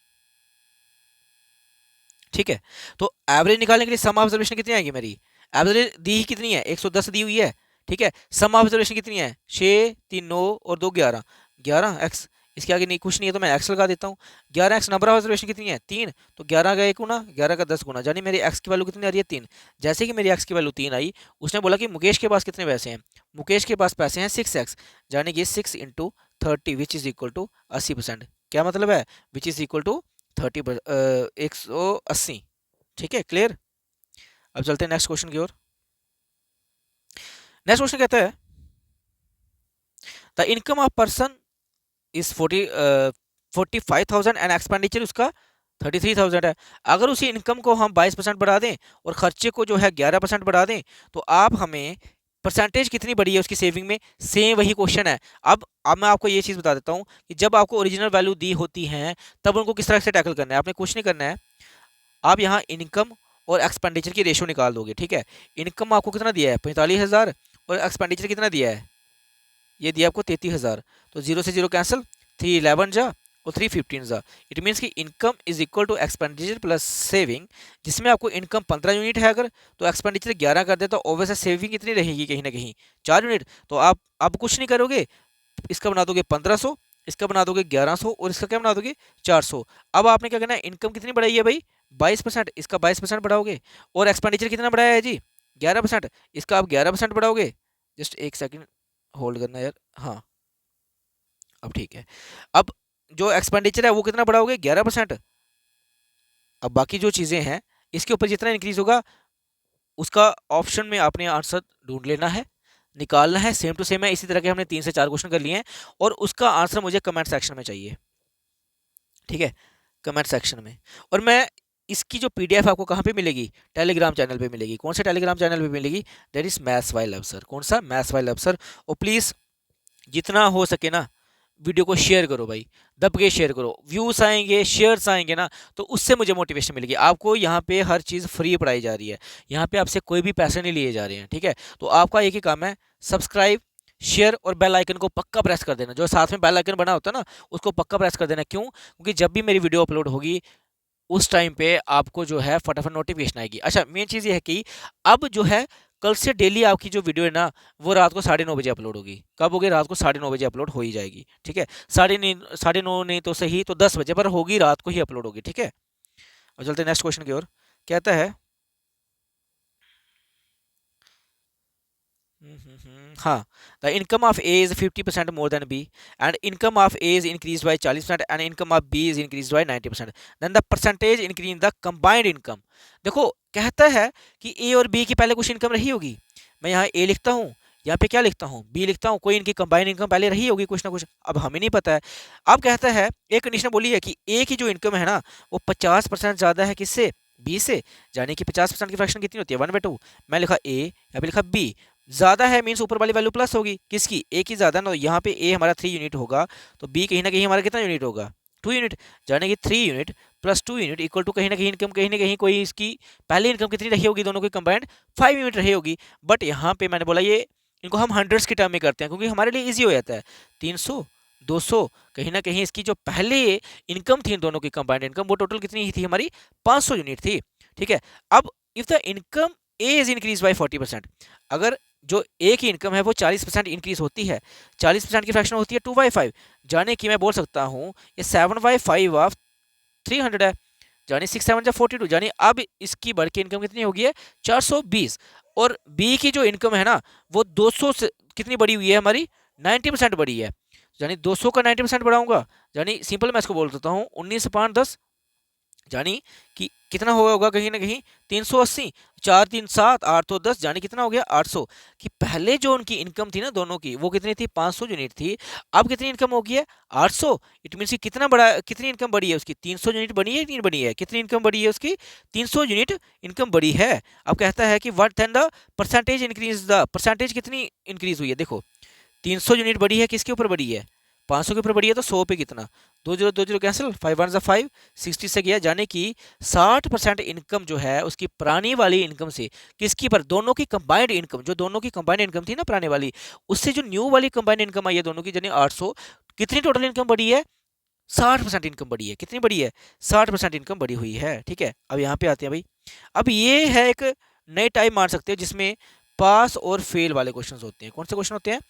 [SPEAKER 1] ठीक है। तो एवरेज निकालने के लिए सम ऑब्जर्वेशन कितनी आएगी मेरी, एवरेज दी ही कितनी है, 110 दी हुई है, ठीक है। सम ऑब्जर्वेशन कितनी है, 6, 3, 9 और 2, 11, 11 एक्स, इसके आगे नहीं कुछ नहीं है तो मैं एक्स लगा देता हूँ। 11 एक्स, नंबर ऑफ ऑब्जर्वेशन कितनी है, 3, तो 11 का 1 गुना, 11 का 10 गुना, यानी मेरी एक्स की वैल्यू कितनी आ रही है, 3। जैसे कि मेरी एक्स की वैल्यू 3 आई, उसने बोला कि मुकेश के पास कितने पैसे हैं, मुकेश के पास पैसे हैं 6x, यानी कि 6 × 30 विच इज इक्वल टू 80%। क्या मतलब है, विच इज इक्वल टू 30, 180, ठीक है, क्लियर। अब चलते हैं नेक्स्ट क्वेश्चन की ओर। नेक्स्ट क्वेश्चन कहता है the income of person is 45,000 and expenditure उसका 33,000 है। अगर उसी इनकम को हम 22% बढ़ा दें और खर्चे को जो है 11% बढ़ा दें, तो आप हमें परसेंटेज कितनी बढ़ी है उसकी सेविंग में, सेम वही क्वेश्चन है। अब मैं आपको ये चीज़ बता देता हूँ कि जब आपको ओरिजिनल वैल्यू दी होती है तब उनको किस तरह से टैकल करना है। आपने कुछ नहीं करना है, आप यहाँ इनकम और एक्सपेंडिचर की रेशो निकाल दोगे, ठीक है। इनकम आपको कितना दिया है, 45,000, और एक्सपेंडिचर कितना दिया है, ये दिया आपको 33,000। तो 0 से 0 कैंसिल, 311 जा और 315 जा। इट मीन्स कि income is equal to expenditure plus saving, जिसमें आपको इनकम 15 यूनिट है अगर, तो एक्सपेंडिचर 11 कर दे, तो ओवरऑल सेविंग कितनी रहेगी, कहीं ना कहीं 4 यूनिट। तो आप अब कुछ नहीं करोगे, इसका बना दोगे 1500, इसका बना दोगे 1100, और इसका क्या बना दोगे 400। अब आपने क्या करना है, इनकम कितनी बढ़ाई है भाई, 22%, इसका 22% बढ़ाओगे, और एक्सपेंडिचर कितना बढ़ाया है जी, 11%, इसका आप 11% बढ़ाओगे। जस्ट एक सेकंड होल्ड करना यार, हाँ अब ठीक है। अब जो एक्सपेंडिचर है वो कितना बढ़ाओगे, 11%। अब बाकी जो चीज़ें हैं इसके ऊपर जितना इंक्रीज होगा उसका ऑप्शन में आपने आंसर ढूंढ लेना है, निकालना है, सेम टू सेम है। इसी तरह के हमने 3 से 4 क्वेश्चन कर लिए हैं, और उसका आंसर मुझे कमेंट सेक्शन में चाहिए, ठीक है, कमेंट सेक्शन में। और मैं इसकी जो पीडीएफ आपको कहाँ पे मिलेगी, टेलीग्राम चैनल पे मिलेगी। कौन से टेलीग्राम चैनल पे मिलेगी, that is maths by love sir. कौन सा, मैथ्स बाय लव सर। और प्लीज़ जितना हो सके ना वीडियो को शेयर करो भाई, दब के शेयर करो। व्यूज़ आएंगे, शेयर्स आएंगे ना, तो उससे मुझे मोटिवेशन मिलेगी। आपको यहाँ पे हर चीज़ फ्री पढ़ाई जा रही है, यहाँ पे आपसे कोई भी पैसे नहीं लिए जा रहे हैं, ठीक है। तो आपका एक ही काम है, सब्सक्राइब, शेयर और बेल आइकन को पक्का प्रेस कर देना। जो साथ में बेल आइकन बना होता है ना, उसको पक्का प्रेस कर देना। क्यों, क्योंकि जब भी मेरी वीडियो अपलोड होगी उस टाइम पे आपको जो है फटाफट नोटिफिकेशन आएगी। अच्छा, मेन चीज़ ये है कि अब जो है कल से डेली आपकी जो वीडियो है ना वो रात को 9:30 बजे अपलोड होगी। कब होगी? रात को 9:30 बजे अपलोड हो ही जाएगी, ठीक है। 9:30 नहीं तो सही तो 10 बजे पर होगी, रात को ही अपलोड होगी, ठीक है। और चलते नेक्स्ट क्वेश्चन की ओर। कहता है हाँ, the income of A is 50% more than B and income of A is increase by 40% and income of B is increase by 90%, then the percentage increase in the combined income. देखो कहता है कि ए और B की पहले कुछ income रही होगी। मैं यहाँ ए लिखता हूँ, यहाँ पे क्या लिखता हूँ? बी लिखता हूँ। कोई इनकी कंबाइंड इनकम पहले रही होगी कुछ ना कुछ, अब हमें नहीं पता है। अब कहता है एक कंडीशन बोली है कि ए की जो इनकम है ना वो 50% ज़्यादा है किससे? बी से। यानी कि 50% की फ्रैक्शन कितनी होती है? 1/2। मैं लिखा ए, यहाँ पे लिखा बी। ज़्यादा है मीन्स ऊपर वाली वैल्यू प्लस होगी किसकी? ए की ज़्यादा ना। यहाँ पे ए हमारा 3 यूनिट होगा तो बी कहीं ना कहीं हमारा कितना यूनिट होगा? 2 यूनिट। यानी कि 3 unit plus 2 unit equal to कहीं ना कहीं कोई इसकी पहली इनकम कितनी रही होगी? दोनों की कंबाइंड 5 यूनिट रही होगी। बट यहाँ पे मैंने बोला ये इनको हम हंड्रेड्स की टर्म में करते हैं क्योंकि हमारे लिए ईजी हो जाता है। 300 200 कहीं ना कहीं इसकी जो पहले इनकम थी इन दोनों की कंबाइंड इनकम वो टोटल कितनी थी हमारी? 500 यूनिट थी, ठीक है। अब if the income A is increase by 40%, अगर जो ए की इनकम है वो 40% इंक्रीज होती है, 40% की फ्रैक्शन होती है 2/5, जाने कि मैं बोल सकता हूँ ये 7/5 ऑफ 300 है, यानी 6 7 जा 42, यानी अब इसकी बढ़ के इनकम कितनी होगी है? 420। और बी की जो इनकम है ना वो 200 से कितनी बड़ी हुई है हमारी? 90% बड़ी है। यानी 200 का 90% बढ़ाऊंगा, यानी सिंपल मैं इसको बोल देता हूँ 19/5 यानी कि कितना होगा? कहीं ना कहीं 380, 4 3 7 8 तो 10, यानी कितना हो गया? 800। कि पहले जो उनकी इनकम थी ना दोनों की वो कितनी थी? 500 यूनिट थी। अब कितनी इनकम हो गई है? 800। इट मीन्स कि कितना बड़ा, कितनी इनकम बढ़ी है उसकी? 300 यूनिट बढ़ी है, नहीं बढ़ी है? कितनी इनकम बढ़ी है उसकी? 300 यूनिट इनकम बढ़ी है। अब कहता है कि what then the percentage increase, the percentage कितनी इंक्रीज हुई है? देखो 300 यूनिट बढ़ी है, किसके ऊपर बढ़ी है? 500 के ऊपर बढ़ी है, तो 100 पे कितना? 2 0 कैंसिल, 5 1 5, 60 से गया, जाने की 60% इनकम जो है उसकी पुरानी वाली इनकम से किसकी पर? दोनों की कंबाइंड इनकम, जो दोनों की कंबाइंड इनकम थी ना पुराने वाली, उससे जो न्यू वाली कंबाइंड इनकम आई है दोनों की, यानी 800, कितनी टोटल इनकम बढ़ी है? 60% इनकम बढ़ी है। कितनी बढ़ी है? 60% इनकम बढ़ी हुई है, ठीक है। अब यहाँ पे आते हैं भाई। अब ये है एक नई टाइप मान सकते हो जिसमें पास और फेल वाले क्वेश्चंस होते हैं। कौन से क्वेश्चन होते हैं?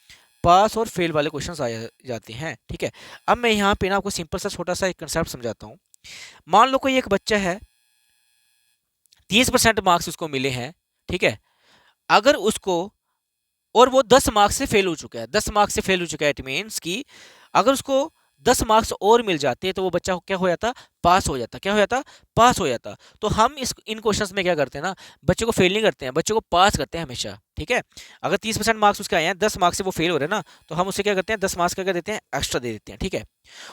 [SPEAKER 1] पास और फेल वाले क्वेश्चंस आ जाते हैं, ठीक है। अब मैं यहाँ पे ना आपको सिंपल सा छोटा सा एक कंसेप्ट समझाता हूँ। मान लो कोई एक बच्चा है, 30% मार्क्स उसको मिले हैं, ठीक है। अगर उसको, और वो 10 मार्क्स से फेल हो चुका है, 10 मार्क्स से फेल हो चुका है, इट मीन्स कि अगर उसको 10 मार्क्स और मिल जाते तो वो बच्चा क्या हो जाता? पास हो जाता। क्या हो जाता? पास हो जाता। तो हम इस इन क्वेश्चंस में क्या करते हैं ना, बच्चे को फेल नहीं करते हैं, बच्चे को पास करते हैं हमेशा, ठीक है। अगर 30% मार्क्स उसके आए हैं, 10 मार्क्स से वो फेल हो रहे हैं ना, तो हम उसे क्या करते हैं? 10 मार्क्स का क्या देते हैं? एक्स्ट्रा दे देते हैं, ठीक है।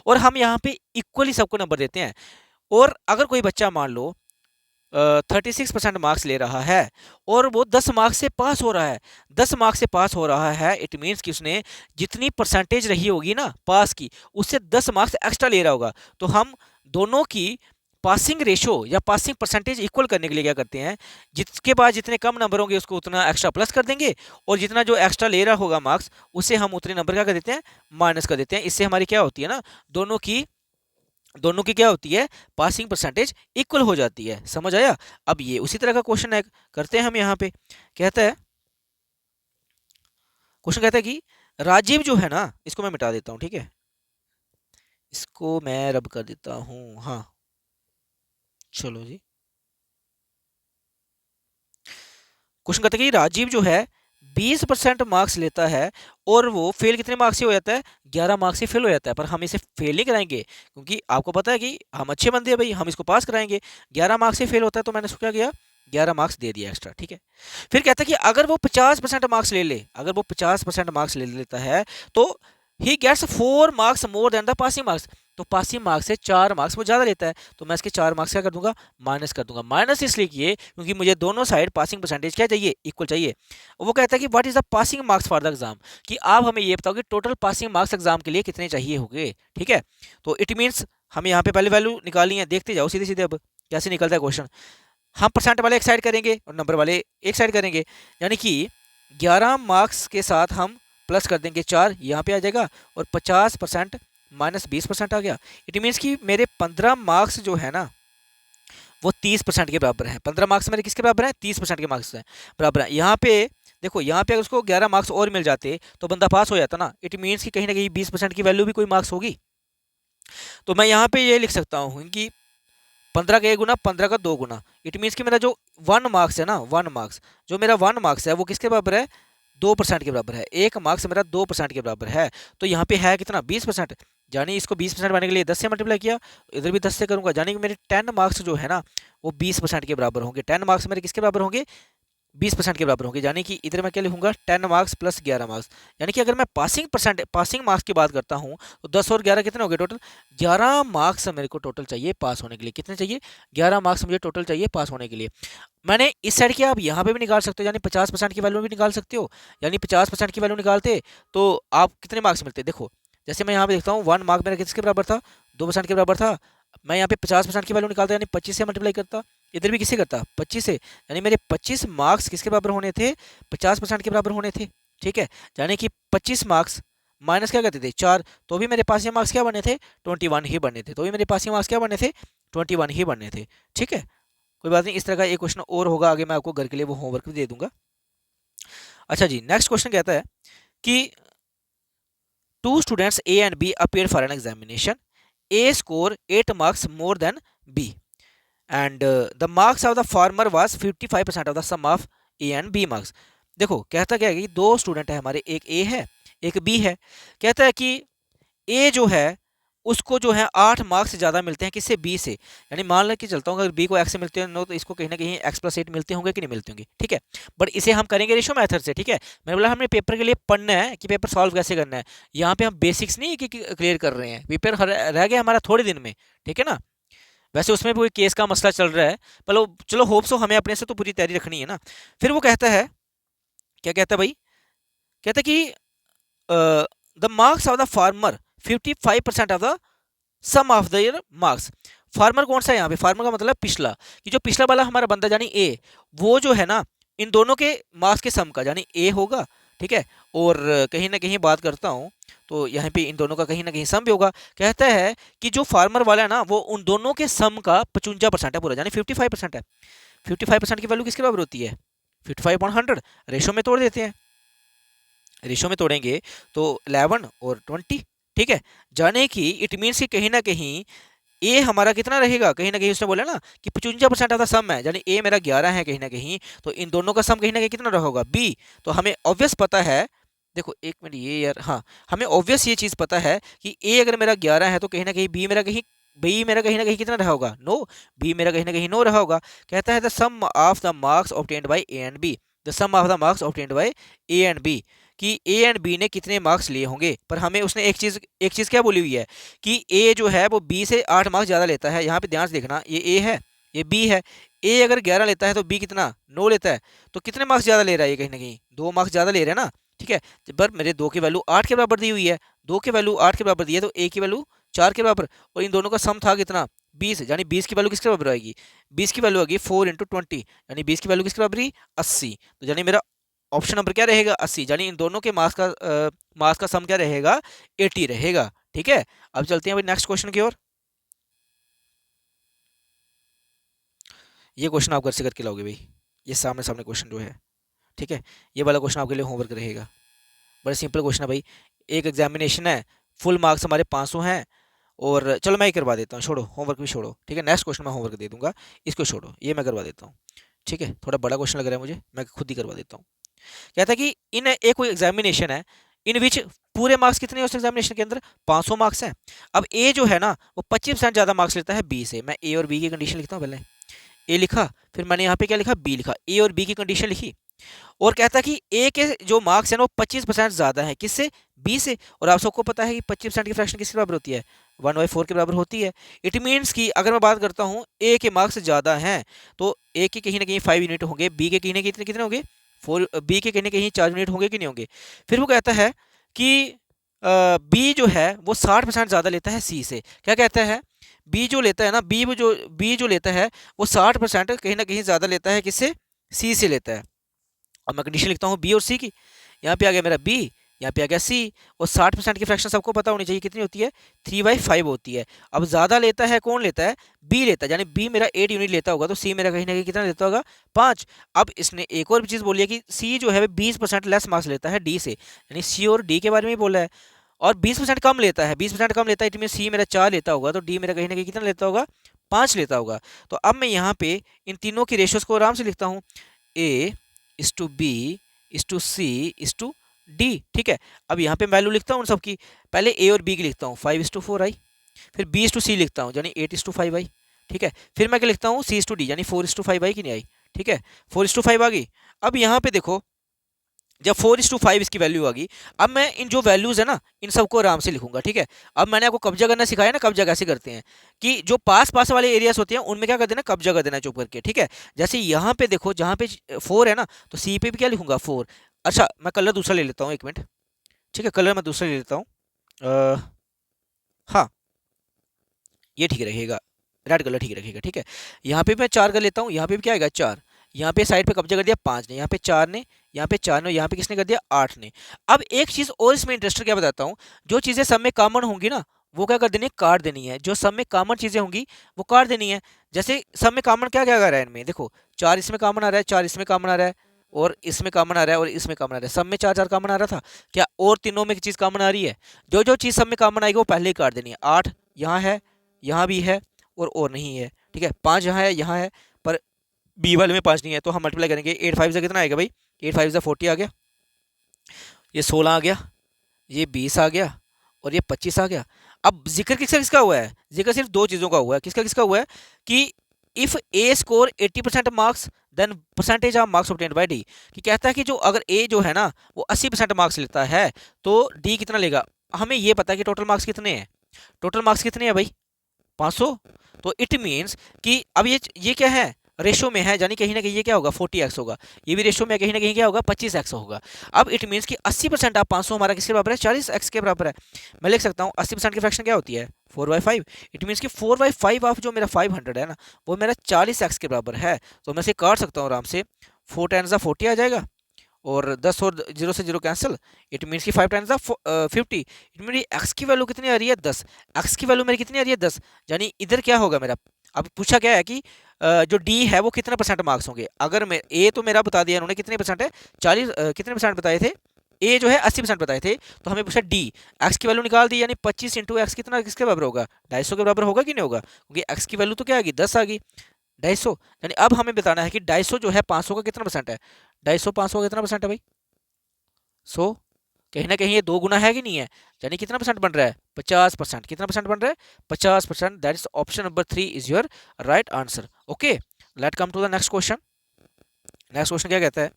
[SPEAKER 1] और हम यहाँ पे इक्वली सबको नंबर देते हैं। और अगर कोई बच्चा मान लो 36% मार्क्स ले रहा है और वो 10 मार्क्स से पास हो रहा है, 10 मार्क्स से पास हो रहा है, इट मीन्स कि उसने जितनी परसेंटेज रही होगी ना पास की, उससे 10 मार्क्स एक्स्ट्रा ले रहा होगा। तो हम दोनों की पासिंग रेशो या पासिंग परसेंटेज इक्वल करने के लिए क्या करते हैं? जिसके बाद जितने कम नंबर होंगे उसको उतना एक्स्ट्रा प्लस कर देंगे, और जितना जो एक्स्ट्रा ले रहा होगा मार्क्स उसे हम उतने नंबर क्या कर देते हैं? माइनस कर देते हैं। इससे हमारी क्या होती है ना, दोनों की क्या होती है? पासिंग परसेंटेज इक्वल हो जाती है। समझ आया? अब ये उसी तरह का क्वेश्चन है, करते हैं हम यहाँ पे। कहता है, क्वेश्चन कहता है कि राजीव जो है ना, इसको मैं मिटा देता हूँ, ठीक है, इसको मैं रब कर देता हूँ। हाँ चलो जी। क्वेश्चन कहता है कि राजीव जो है 20% मार्क्स लेता है और वो फेल कितने मार्क्स से हो जाता है? 11 मार्क्स से फेल हो जाता है। पर हम इसे फेल नहीं कराएंगे क्योंकि आपको पता है कि हम अच्छे बंदे हैं भाई, हम इसको पास कराएंगे। 11 मार्क्स से फेल होता है तो मैंने इसको क्या किया? 11 मार्क्स दे दिया एक्स्ट्रा, ठीक है। फिर कहता है कि अगर वो 50% मार्क्स ले ले, अगर वो 50% मार्क्स ले लेता है तो ही gets 4 marks more than the passing marks. तो पासिंग मार्क्स से 4 मार्क्स वो ज़्यादा लेता है, तो मैं इसके 4 मार्क्स क्या कर दूंगा? माइनस कर दूंगा। माइनस इसलिए किए क्योंकि मुझे दोनों साइड पासिंग परसेंटेज क्या चाहिए? इक्वल चाहिए। वो कहता है कि what is the passing marks for the exam, कि आप हमें ये बताओ कि टोटल पासिंग मार्क्स एग्जाम के लिए कितने चाहिए होंगे, ठीक है। तो इट मीन्स हम यहाँ पे पहले वैल्यू निकाली है, देखते जाओ सीधे सीधे अब कैसे निकलता है क्वेश्चन। हम परसेंट वाले एक साइड करेंगे और नंबर वाले एक साइड करेंगे, यानी कि 11 मार्क्स के साथ हम प्लस कर देंगे 4, यहाँ पे आ जाएगा, और 50% माइनस 20% आ गया। इट मीन्स कि मेरे 15 मार्क्स जो है ना वो 30% के बराबर है। 15 मार्क्स मेरे किसके बराबर है? 30% के मार्क्स है बराबर है। यहाँ पे देखो, यहाँ पे अगर उसको 11 मार्क्स और मिल जाते तो बंदा पास हो जाता ना। इट मीन्स कि कहीं ना कहीं 20% की वैल्यू भी कोई मार्क्स होगी। तो मैं यहाँ पे ये लिख सकता हूँ कि 15 का 1 गुना, 15 का 2 गुना। इट मीन्स कि मेरा जो 1 मार्क्स है ना, 1 मार्क्स, जो मेरा 1 मार्क्स है वो किसके बराबर है? 2% के बराबर है। 1 मार्क्स मेरा 2% के बराबर है। तो यहाँ पे है कितना? 20%। यानी इसको 20% बनाने के लिए 10 से मल्टीप्लाई किया, इधर भी 10 से करूंगा, यानी कि मेरे 10 मार्क्स जो है ना वो 20% के बराबर होंगे। 10 मार्क्स मेरे किसके बराबर होंगे? 20% के बराबर होंगे। यानी कि इधर मैं क्या लिखूंगा? 10 मार्क्स प्लस 11 मार्क्स। यानी कि अगर मैं पासिंग मार्क्स की बात करता हूँ तो 10 और 11 कितने हो गए टोटल? 11 मार्क्स मेरे को टोटल चाहिए पास होने के लिए। कितने चाहिए? 11 मार्क्स मुझे टोटल चाहिए पास होने के लिए। मैंने इस साइड की आप यहाँ पे भी निकाल सकते हो, यानी 50% की वैल्यू भी निकाल सकते हो। यानी 50% की वैल्यू निकालते तो आप कितने मार्क्स मिलते? देखो, जैसे मैं यहाँ पे देखता हूँ 1 मार्क मेरा किसके बराबर था? 2% के बराबर था। मैं यहाँ पे 50% की वैल्यू निकालता, यानी 25 से मल्टीप्लाई करता। इधर भी किससे करता? 25 से। यानी मेरे 25 मार्क्स किसके बराबर होने थे? 50% के बराबर होने थे। ठीक है, यानी कि 25 मार्क्स माइनस क्या करते थे? 4। तो भी मेरे पास ये मार्क्स क्या बने थे? 21 ही बने थे। तो भी मेरे पास ये मार्क्स क्या बने थे? 21 ही बने थे। ठीक है, कोई बात नहीं। इस तरह का एक क्वेश्चन और होगा आगे, मैं आपको घर के लिए वो होमवर्क भी दे दूंगा। अच्छा जी, नेक्स्ट क्वेश्चन कहता है कि two students A and B appear for an examination. A score 8 marks more than B and the marks of the former was 55% of the sum of A and B marks. देखो, कहता क्या है कि दो student है हमारे, एक ए है एक बी है। कहता है कि ए जो है उसको जो है 8 मार्क्स से ज़्यादा मिलते हैं किससे? बी से। यानी मान लेके चलता हूँ अगर बी को एक्स से मिलते हैं नो, तो इसको कहीं ना कहीं एक्स प्लस 8 मिलते होंगे कि नहीं मिलते होंगे। ठीक है, बट इसे हम करेंगे रेशो मेथड से। ठीक है, मैंने बोला हमने पेपर के लिए पढ़ना है कि पेपर सॉल्व कैसे करना है। यहाँ पे हम बेसिक्स नहीं क्लियर कर रहे हैं, पेपर रह गया हमारा थोड़े दिन में। ठीक है ना, वैसे उसमें भी कोई केस का मसला चल रहा है, चलो चलो होप सो, हमें अपने से तो पूरी तैयारी रखनी है ना। फिर वो कहता है, क्या कहता है भाई? कहता है कि the marks of the former 55% of the sum of the year marks. Former कौन सा है यहाँ पे? फार्मर का मतलब पिछला, कि जो पिछला वाला हमारा बंदा यानी ए, वो जो है ना इन दोनों के मार्क्स के सम का, यानी ए होगा। ठीक है, और कहीं ना कहीं बात करता हूँ तो यहाँ पे इन दोनों का कहीं ना कहीं सम भी होगा। कहता है कि जो फार्मर वाला है ना वो उन दोनों के सम का 55% है पूरा, यानी 55% है। 55% की वैल्यू किसके बराबर होती है? 55/100। रेशो में तोड़ देते हैं, रेशो में तोड़ेंगे तो 11 और 20। ठीक है, जाने कि इट मीन्स कि कहीं ना कहीं ए हमारा कितना रहेगा? कहीं ना कहीं उसने बोला ना कि 55% ऑफ द सम है, यानी ए मेरा 11 है कहीं ना कहीं, तो इन दोनों का सम कहीं ना कहीं कितना रहा होगा? बी। तो हमें ऑब्वियस पता है, देखो एक मिनट ये यार, हाँ, हमें ऑब्वियस ये चीज़ पता है कि ए अगर मेरा 11 है तो कहीं ना कहीं बी मेरा कहीं ना कहीं कितना रहा होगा? नो। बी मेरा कहीं ना कहीं नो रहा होगा। कहता है the sum of the marks obtained by A and B, the sum of the marks obtained by A and B, कि ए एंड बी ने कितने मार्क्स लिए होंगे। पर हमें उसने एक चीज़ क्या बोली हुई है कि ए जो है वो बी से 8 मार्क्स ज़्यादा लेता है। यहाँ पे ध्यान से देखना, ये ए है ये बी है। ए अगर 11 लेता है तो बी कितना? 9 लेता है। तो कितने मार्क्स ज़्यादा ले रहा है ये? कहीं ना कहीं 2 मार्क्स ज़्यादा ले रहा है ना। ठीक है, पर मेरे 2 की वैल्यू 8 के बराबर दी हुई है, 2 की वैल्यू 8 के बराबर दी है, तो ए की वैल्यू 4 के बराबर, और इन दोनों का सम था कितना? 20। यानी 20 की वैल्यू किसके बराबर आएगी? 20 की वैल्यू आएगी 4 × 20, यानी 20 की वैल्यू किसके बराबर ही? 80। तो यानी मेरा ऑप्शन नंबर क्या रहेगा? 80। यानी इन दोनों के मार्क्स का सम क्या रहेगा? 80 रहेगा। ठीक है, अब चलते हैं भाई नेक्स्ट क्वेश्चन की ओर। ये क्वेश्चन आप घर से करके लाओगे भाई, ये सामने सामने क्वेश्चन जो है। ठीक है, ये वाला क्वेश्चन आपके लिए होमवर्क रहेगा। बड़ा सिंपल क्वेश्चन है भाई। एक एग्जामिनेशन है, फुल मार्क्स हमारे 500 हैं, और चलो मैं ही करवा देता हूँ, छोड़ो होमवर्क भी छोड़ो। ठीक है, नेक्स्ट क्वेश्चन मैं होमवर्क दे दूंगा, इसको छोड़ो, ये मैं करवा देता हूँ। ठीक है, थोड़ा बड़ा क्वेश्चन लग रहा है मुझे, मैं खुद ही करवा देता हूँ। कहता है कि इन एक कोई एग्जामिनेशन है इन विच पूरे मार्क्स कितने हैं उस एग्जामिनेशन के अंदर? 500 मार्क्स हैं। अब ए जो है ना वो 25% ज़्यादा मार्क्स लेता है बी से। मैं ए और बी की कंडीशन लिखता हूँ पहले। ए लिखा, फिर मैंने यहाँ पे क्या लिखा? बी लिखा। ए और बी की कंडीशन लिखी, और कहता है कि ए के जो मार्क्स हैं वो 25% ज़्यादा है किससे? बी से। और आप सबको पता है कि 25% की फ्रैक्शन किसके बराबर होती है? 1/4 के बराबर होती है। इट मीन्स कि अगर मैं बात करता हूँ ए के मार्क्स ज़्यादा हैं तो ए के कहीं ना कहीं 5 यूनिट होंगे, बी के कहीं ना कहीं कितने कितने होंगे? 4। बी के कहीं ना कहीं 4 यूनिट होंगे कि नहीं होंगे? फिर वो कहता है कि बी जो है वो 60% ज़्यादा लेता है सी से। क्या कहता है? बी जो लेता है ना, बी जो लेता है वो 60% कहीं ना कहीं ज़्यादा लेता है किससे? सी से लेता है। अब मैं कंडीशन लिखता हूँ बी और सी की। यहाँ पे आ गया मेरा बी, यहाँ पे आ गया सी। और 60% की फ्रैक्शन सबको पता होनी चाहिए कितनी होती है, 3/5 होती है। अब ज़्यादा लेता है कौन लेता है, बी लेता है, यानी बी मेरा 8 यूनिट लेता होगा तो सी मेरा कहीं ना कहीं कितना लेता होगा, 5। अब इसने एक और भी चीज़ बोली है कि सी जो है 20% लेस मार्क्स लेता है डी से, यानी सी और डी के बारे में ही बोला है। और 20% कम लेता है, 20% कम लेता है, इट मीन सी मेरा 4 लेता होगा तो डी मेरा कहीं ना कहीं कितना लेता होगा, 5 लेता होगा। तो अब मैं यहाँ पे इन तीनों की रेशियोज को आराम से लिखता हूँ, A is to B is to C is to D. ठीक है, अब यहाँ पे वैल्यू लिखता हूँ उन सबकी। पहले ए और बी की लिखता हूँ, 5:4 आई। फिर बी इज टू सी लिखता हूँ, यानी 8:5 आई। ठीक है, फिर मैं क्या लिखता हूँ, सी इज टू डी, यानी 4:5 आई कि नहीं आई। ठीक है, 4:5 आ गई। अब यहाँ पे देखो, जब 4:5 इसकी वैल्यू आ गई, अब मैं इन जो वैल्यूज है ना इन सबको आराम से लिखूंगा। ठीक है, अब मैंने आपको कब्जा करना सिखाया ना, कब्जा कैसे करते हैं, कि जो पास पास वाले एरियाज होते हैं उनमें क्या कर देना, कब्जा कर देना चुप करके। ठीक है, जैसे यहाँ पे देखो, जहाँ पे 4 है ना, तो सी पे भी क्या लिखूंगा, 4। अच्छा, मैं कलर दूसरा ले लेता हूँ, एक मिनट। ठीक है, कलर मैं दूसरा ले लेता हूँ। हाँ, ये ठीक रहेगा, रेड कलर ठीक रहेगा। ठीक है, यहाँ पे मैं 4 कर लेता हूँ, यहाँ पे भी क्या आएगा, 4। यहाँ पे साइड पे कब्जा कर दिया 5 ने, यहाँ पे 4 ने, यहाँ पे 4 ने, यहाँ पे किसने कर दिया, 8 ने। अब एक चीज़ और इसमें इंटरेस्टिंग क्या बताता हूँ, जो चीज़ें सब में कॉमन होंगी ना वो क्या कर देनी है, काट देनी है। जो सब में कॉमन चीज़ें होंगी वो काट देनी है। जैसे सब में कॉमन क्या क्या कर रहा है इनमें, देखो 4 इसमें कॉमन आ रहा है, 4 इसमें कॉमन आ रहा है, और इसमें कॉमन आ रहा है, और इसमें कॉमन आ रहा है। सब में 4 4 कॉमन आ रहा था क्या, और तीनों में चीज़ कॉमन आ रही है। जो जो चीज़ सब में कॉमन आएगी वो पहले ही काट देनी है। 8 यहाँ है, यहाँ भी है, और नहीं है। ठीक है, 5 यहाँ है, पर बी वाले में 5 नहीं है, तो हम मल्टीप्लाई करेंगे। 8 5 से कितना आएगा भाई, 8 5 से 40 आ गया, ये 16 आ गया, ये 20 आ गया, और ये 25 आ गया। अब जिक्र किसका किसका हुआ है, जिक्र सिर्फ दो चीज़ों का हुआ है। किसका किसका हुआ है, कि if A score 80% marks then percentage of marks obtained by D. कि कहता है कि जो अगर ए जो है ना वो 80% मार्क्स लेता है तो डी कितना लेगा। हमें ये पता है कि टोटल मार्क्स कितने हैं, टोटल मार्क्स कितने हैं भाई, 500। तो इट मीन्स कि अब ये क्या है, रेशो में है, यानी कहीं ना कहीं ये क्या होगा, 40x होगा। ये भी रेशो में कहीं ना कहीं क्या होगा, 25x होगा। अब इट मीन्स कि 80% आप 500 हमारा किसके बराबर है, 40x के बराबर है। मैं लिख सकता हूँ 80% की फ्रैक्शन क्या होती है, 4/5। इट मीन्स कि 4/5 ऑफ जो मेरा 500 है ना वो मेरा 40x के बराबर है। तो मैं इसे काट सकता हूँ आराम से, 4 टाइम्स 40 आ जाएगा, और 10 और 0 से 0 कैंसिल। इट मीन्स कि 5 टाइम्स 50। इट मीन एक्स की वैल्यू कितनी आ रही है, 10। एक्स की वैल्यू मेरी कितनी आ रही है, 10। यानी इधर क्या होगा मेरा, अब पूछा क्या है कि जो डी है वो कितने परसेंट मार्क्स होंगे। अगर मैं ए तो मेरा बता दिया इन्होंने कितने परसेंट है, 40 कितने परसेंट बताए थे, ए जो है 80% बताए थे। तो हमें पूछा डी, एक्स की वैल्यू निकाल दी, यानी 25 इंटू एक्स कितना किसके बराबर होगा, 250 के बराबर होगा कि नहीं होगा, क्योंकि एक्स की वैल्यू तो क्या आ गई, 10 आ गई, 250। यानी अब हमें बताना है कि 250 जो है 500 का कितना परसेंट है, 250 500 का कितना परसेंट है भाई, 100। कहीं ना कहीं ये 2 गुना है कि नहीं है, यानी कितना परसेंट बन रहा है, 50%। कितना परसेंट बन रहा है, 50%। That is option number 3 is your right answer. Okay, let come to the next question. Next question क्या कहता है,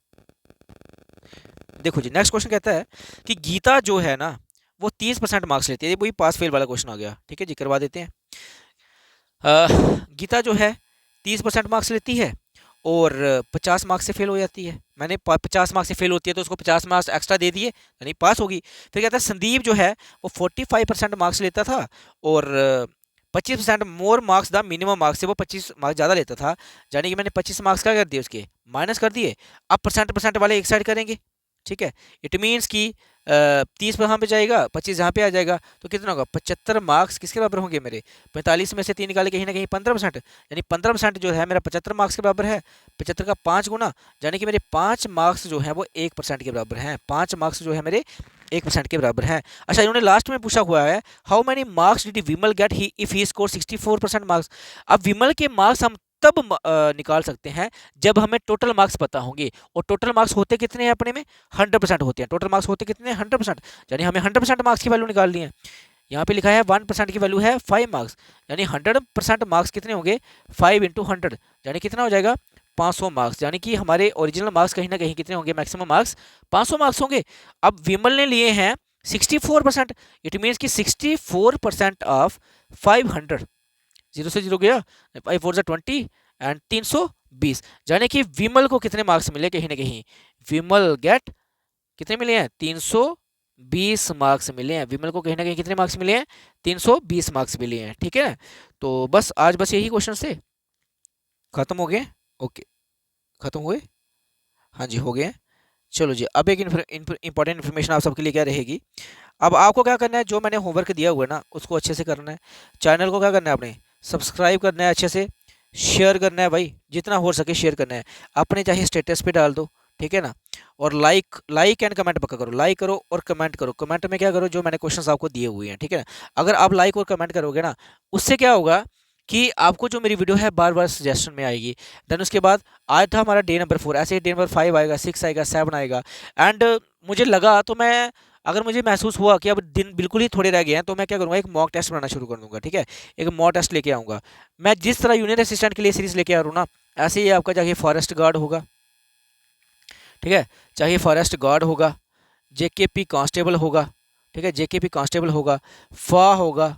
[SPEAKER 1] देखो जी, नेक्स्ट क्वेश्चन कहता है कि गीता जो है ना वो 30% मार्क्स लेती है। वही पास फेल वाला क्वेश्चन आ गया। ठीक है जी, करवा देते हैं। गीता जो है 30% मार्क्स लेती है और 50 मार्क्स से फेल हो जाती है। मैंने 50 मार्क्स से फेल होती है तो उसको 50 मार्क्स एक्स्ट्रा दे दिए, यानी पास होगी। फिर कहता है संदीप जो है वो 45% मार्क्स लेता था और 25% more marks the minimum marks से वो 25 मार्क्स ज़्यादा लेता था। यानी कि मैंने 25 मार्क्स क्या कर दिए, उसके माइनस कर दिए। अब परसेंट परसेंट वाले एक साइड करेंगे। ठीक है, इट मीन्स कि 30 यहाँ पे जाएगा, 25 यहाँ पे आ जाएगा, तो कितना होगा, 75 मार्क्स किसके बराबर होंगे मेरे, 45 में से 3 निकाले कहीं ना कहीं 15%, यानी 15% जो है मेरा 75 मार्क्स के बराबर है। 75 का 5 गुना, यानी कि मेरे 5 मार्क्स जो है वो 1% के बराबर हैं। 5 मार्क्स जो है मेरे 1% के बराबर हैं। अच्छा, इन्होंने लास्ट में पूछा हुआ है, how many marks did Vimal get he if he score 64% marks. अब विमल के मार्क्स हम तब निकाल सकते हैं जब हमें टोटल मार्क्स पता होंगे, और टोटल मार्क्स होते कितने हैं अपने में, 100% होते हैं। टोटल मार्क्स होते कितने हैं, 100%, यानी हमें 100% मार्क्स की वैल्यू निकालनी है। यहाँ पे लिखा है 1% की वैल्यू है 5 मार्क्स, यानी 100% मार्क्स कितने होंगे, 5 इंटू 100, यानी कितना हो जाएगा, 500 मार्क्स। यानी कि हमारे ओरिजिनल मार्क्स कहीं ना कहीं कितने होंगे, मैक्सिमम मार्क्स 500 मार्क्स होंगे। अब विमल ने लिए हैं 64%, इट मीन्स कि 64% ऑफ 500, 0 से 0 गया, 5 4 20 एंड 320, यानी कि विमल को कितने मार्क्स मिले, कहीं ना कहीं विमल गेट कितने मिले हैं, 320 मार्क्स मिले हैं। विमल को कहीं ना कहीं कितने मार्क्स मिले हैं, 320 मार्क्स मिले हैं। ठीक है, तो बस आज बस यही क्वेश्चन से खत्म हो गए। ओके, खत्म हुए, हाँ जी हो गए। चलो जी, अब एक इंपॉर्टेंट इन्फॉर्मेशन आप सबके लिए क्या रहेगी। अब आपको क्या करना है, जो मैंने होमवर्क दिया हुआ है ना उसको अच्छे से करना है। चैनल को क्या करना है, आपने सब्सक्राइब करना है, अच्छे से शेयर करना है भाई, जितना हो सके शेयर करना है। अपने चाहे स्टेटस पे डाल दो, ठीक है ना। और लाइक लाइक एंड कमेंट पक्का करो, लाइक करो और कमेंट करो। कमेंट में क्या करो, जो मैंने क्वेश्चंस आपको दिए हुए हैं, ठीक है ना। अगर आप लाइक और कमेंट करोगे ना, उससे क्या होगा कि आपको जो मेरी वीडियो है बार बार सजेशन में आएगी। देन उसके बाद आज था हमारा डे नंबर 4, ऐसे ही डे नंबर 5 आएगा, 6 आएगा, 7 आएगा। एंड मुझे लगा तो मैं, अगर मुझे महसूस हुआ कि अब दिन बिल्कुल ही थोड़े रह गए हैं, तो मैं क्या करूँगा, एक मॉक टेस्ट बनाना शुरू कर दूंगा, ठीक है। एक मॉक टेस्ट लेके आऊँगा मैं, जिस तरह यूनियन असिस्टेंट के लिए सीरीज लेके आ रहा हूँ ना, ऐसे ही आपका चाहे फॉरेस्ट गार्ड होगा, ठीक है, चाहे फॉरेस्ट गार्ड होगा, जेकेपी कांस्टेबल होगा, ठीक है, जेकेपी कांस्टेबल होगा, फा होगा,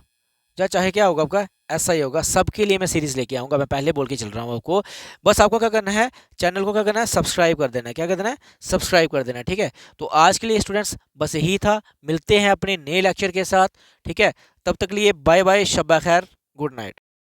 [SPEAKER 1] या चाहे क्या होगा आपका ऐसा ही होगा, सबके लिए मैं सीरीज लेके आऊँगा। मैं पहले बोल के चल रहा हूँ आपको। बस आपको क्या करना है, चैनल को क्या करना है, सब्सक्राइब कर देना है। क्या कर देना है, सब्सक्राइब कर देना है, ठीक है। तो आज के लिए स्टूडेंट्स बस यही था, मिलते हैं अपने नए लेक्चर के साथ, ठीक है। तब तक लिए बाय बाय, शब्बा खैर, गुड नाइट।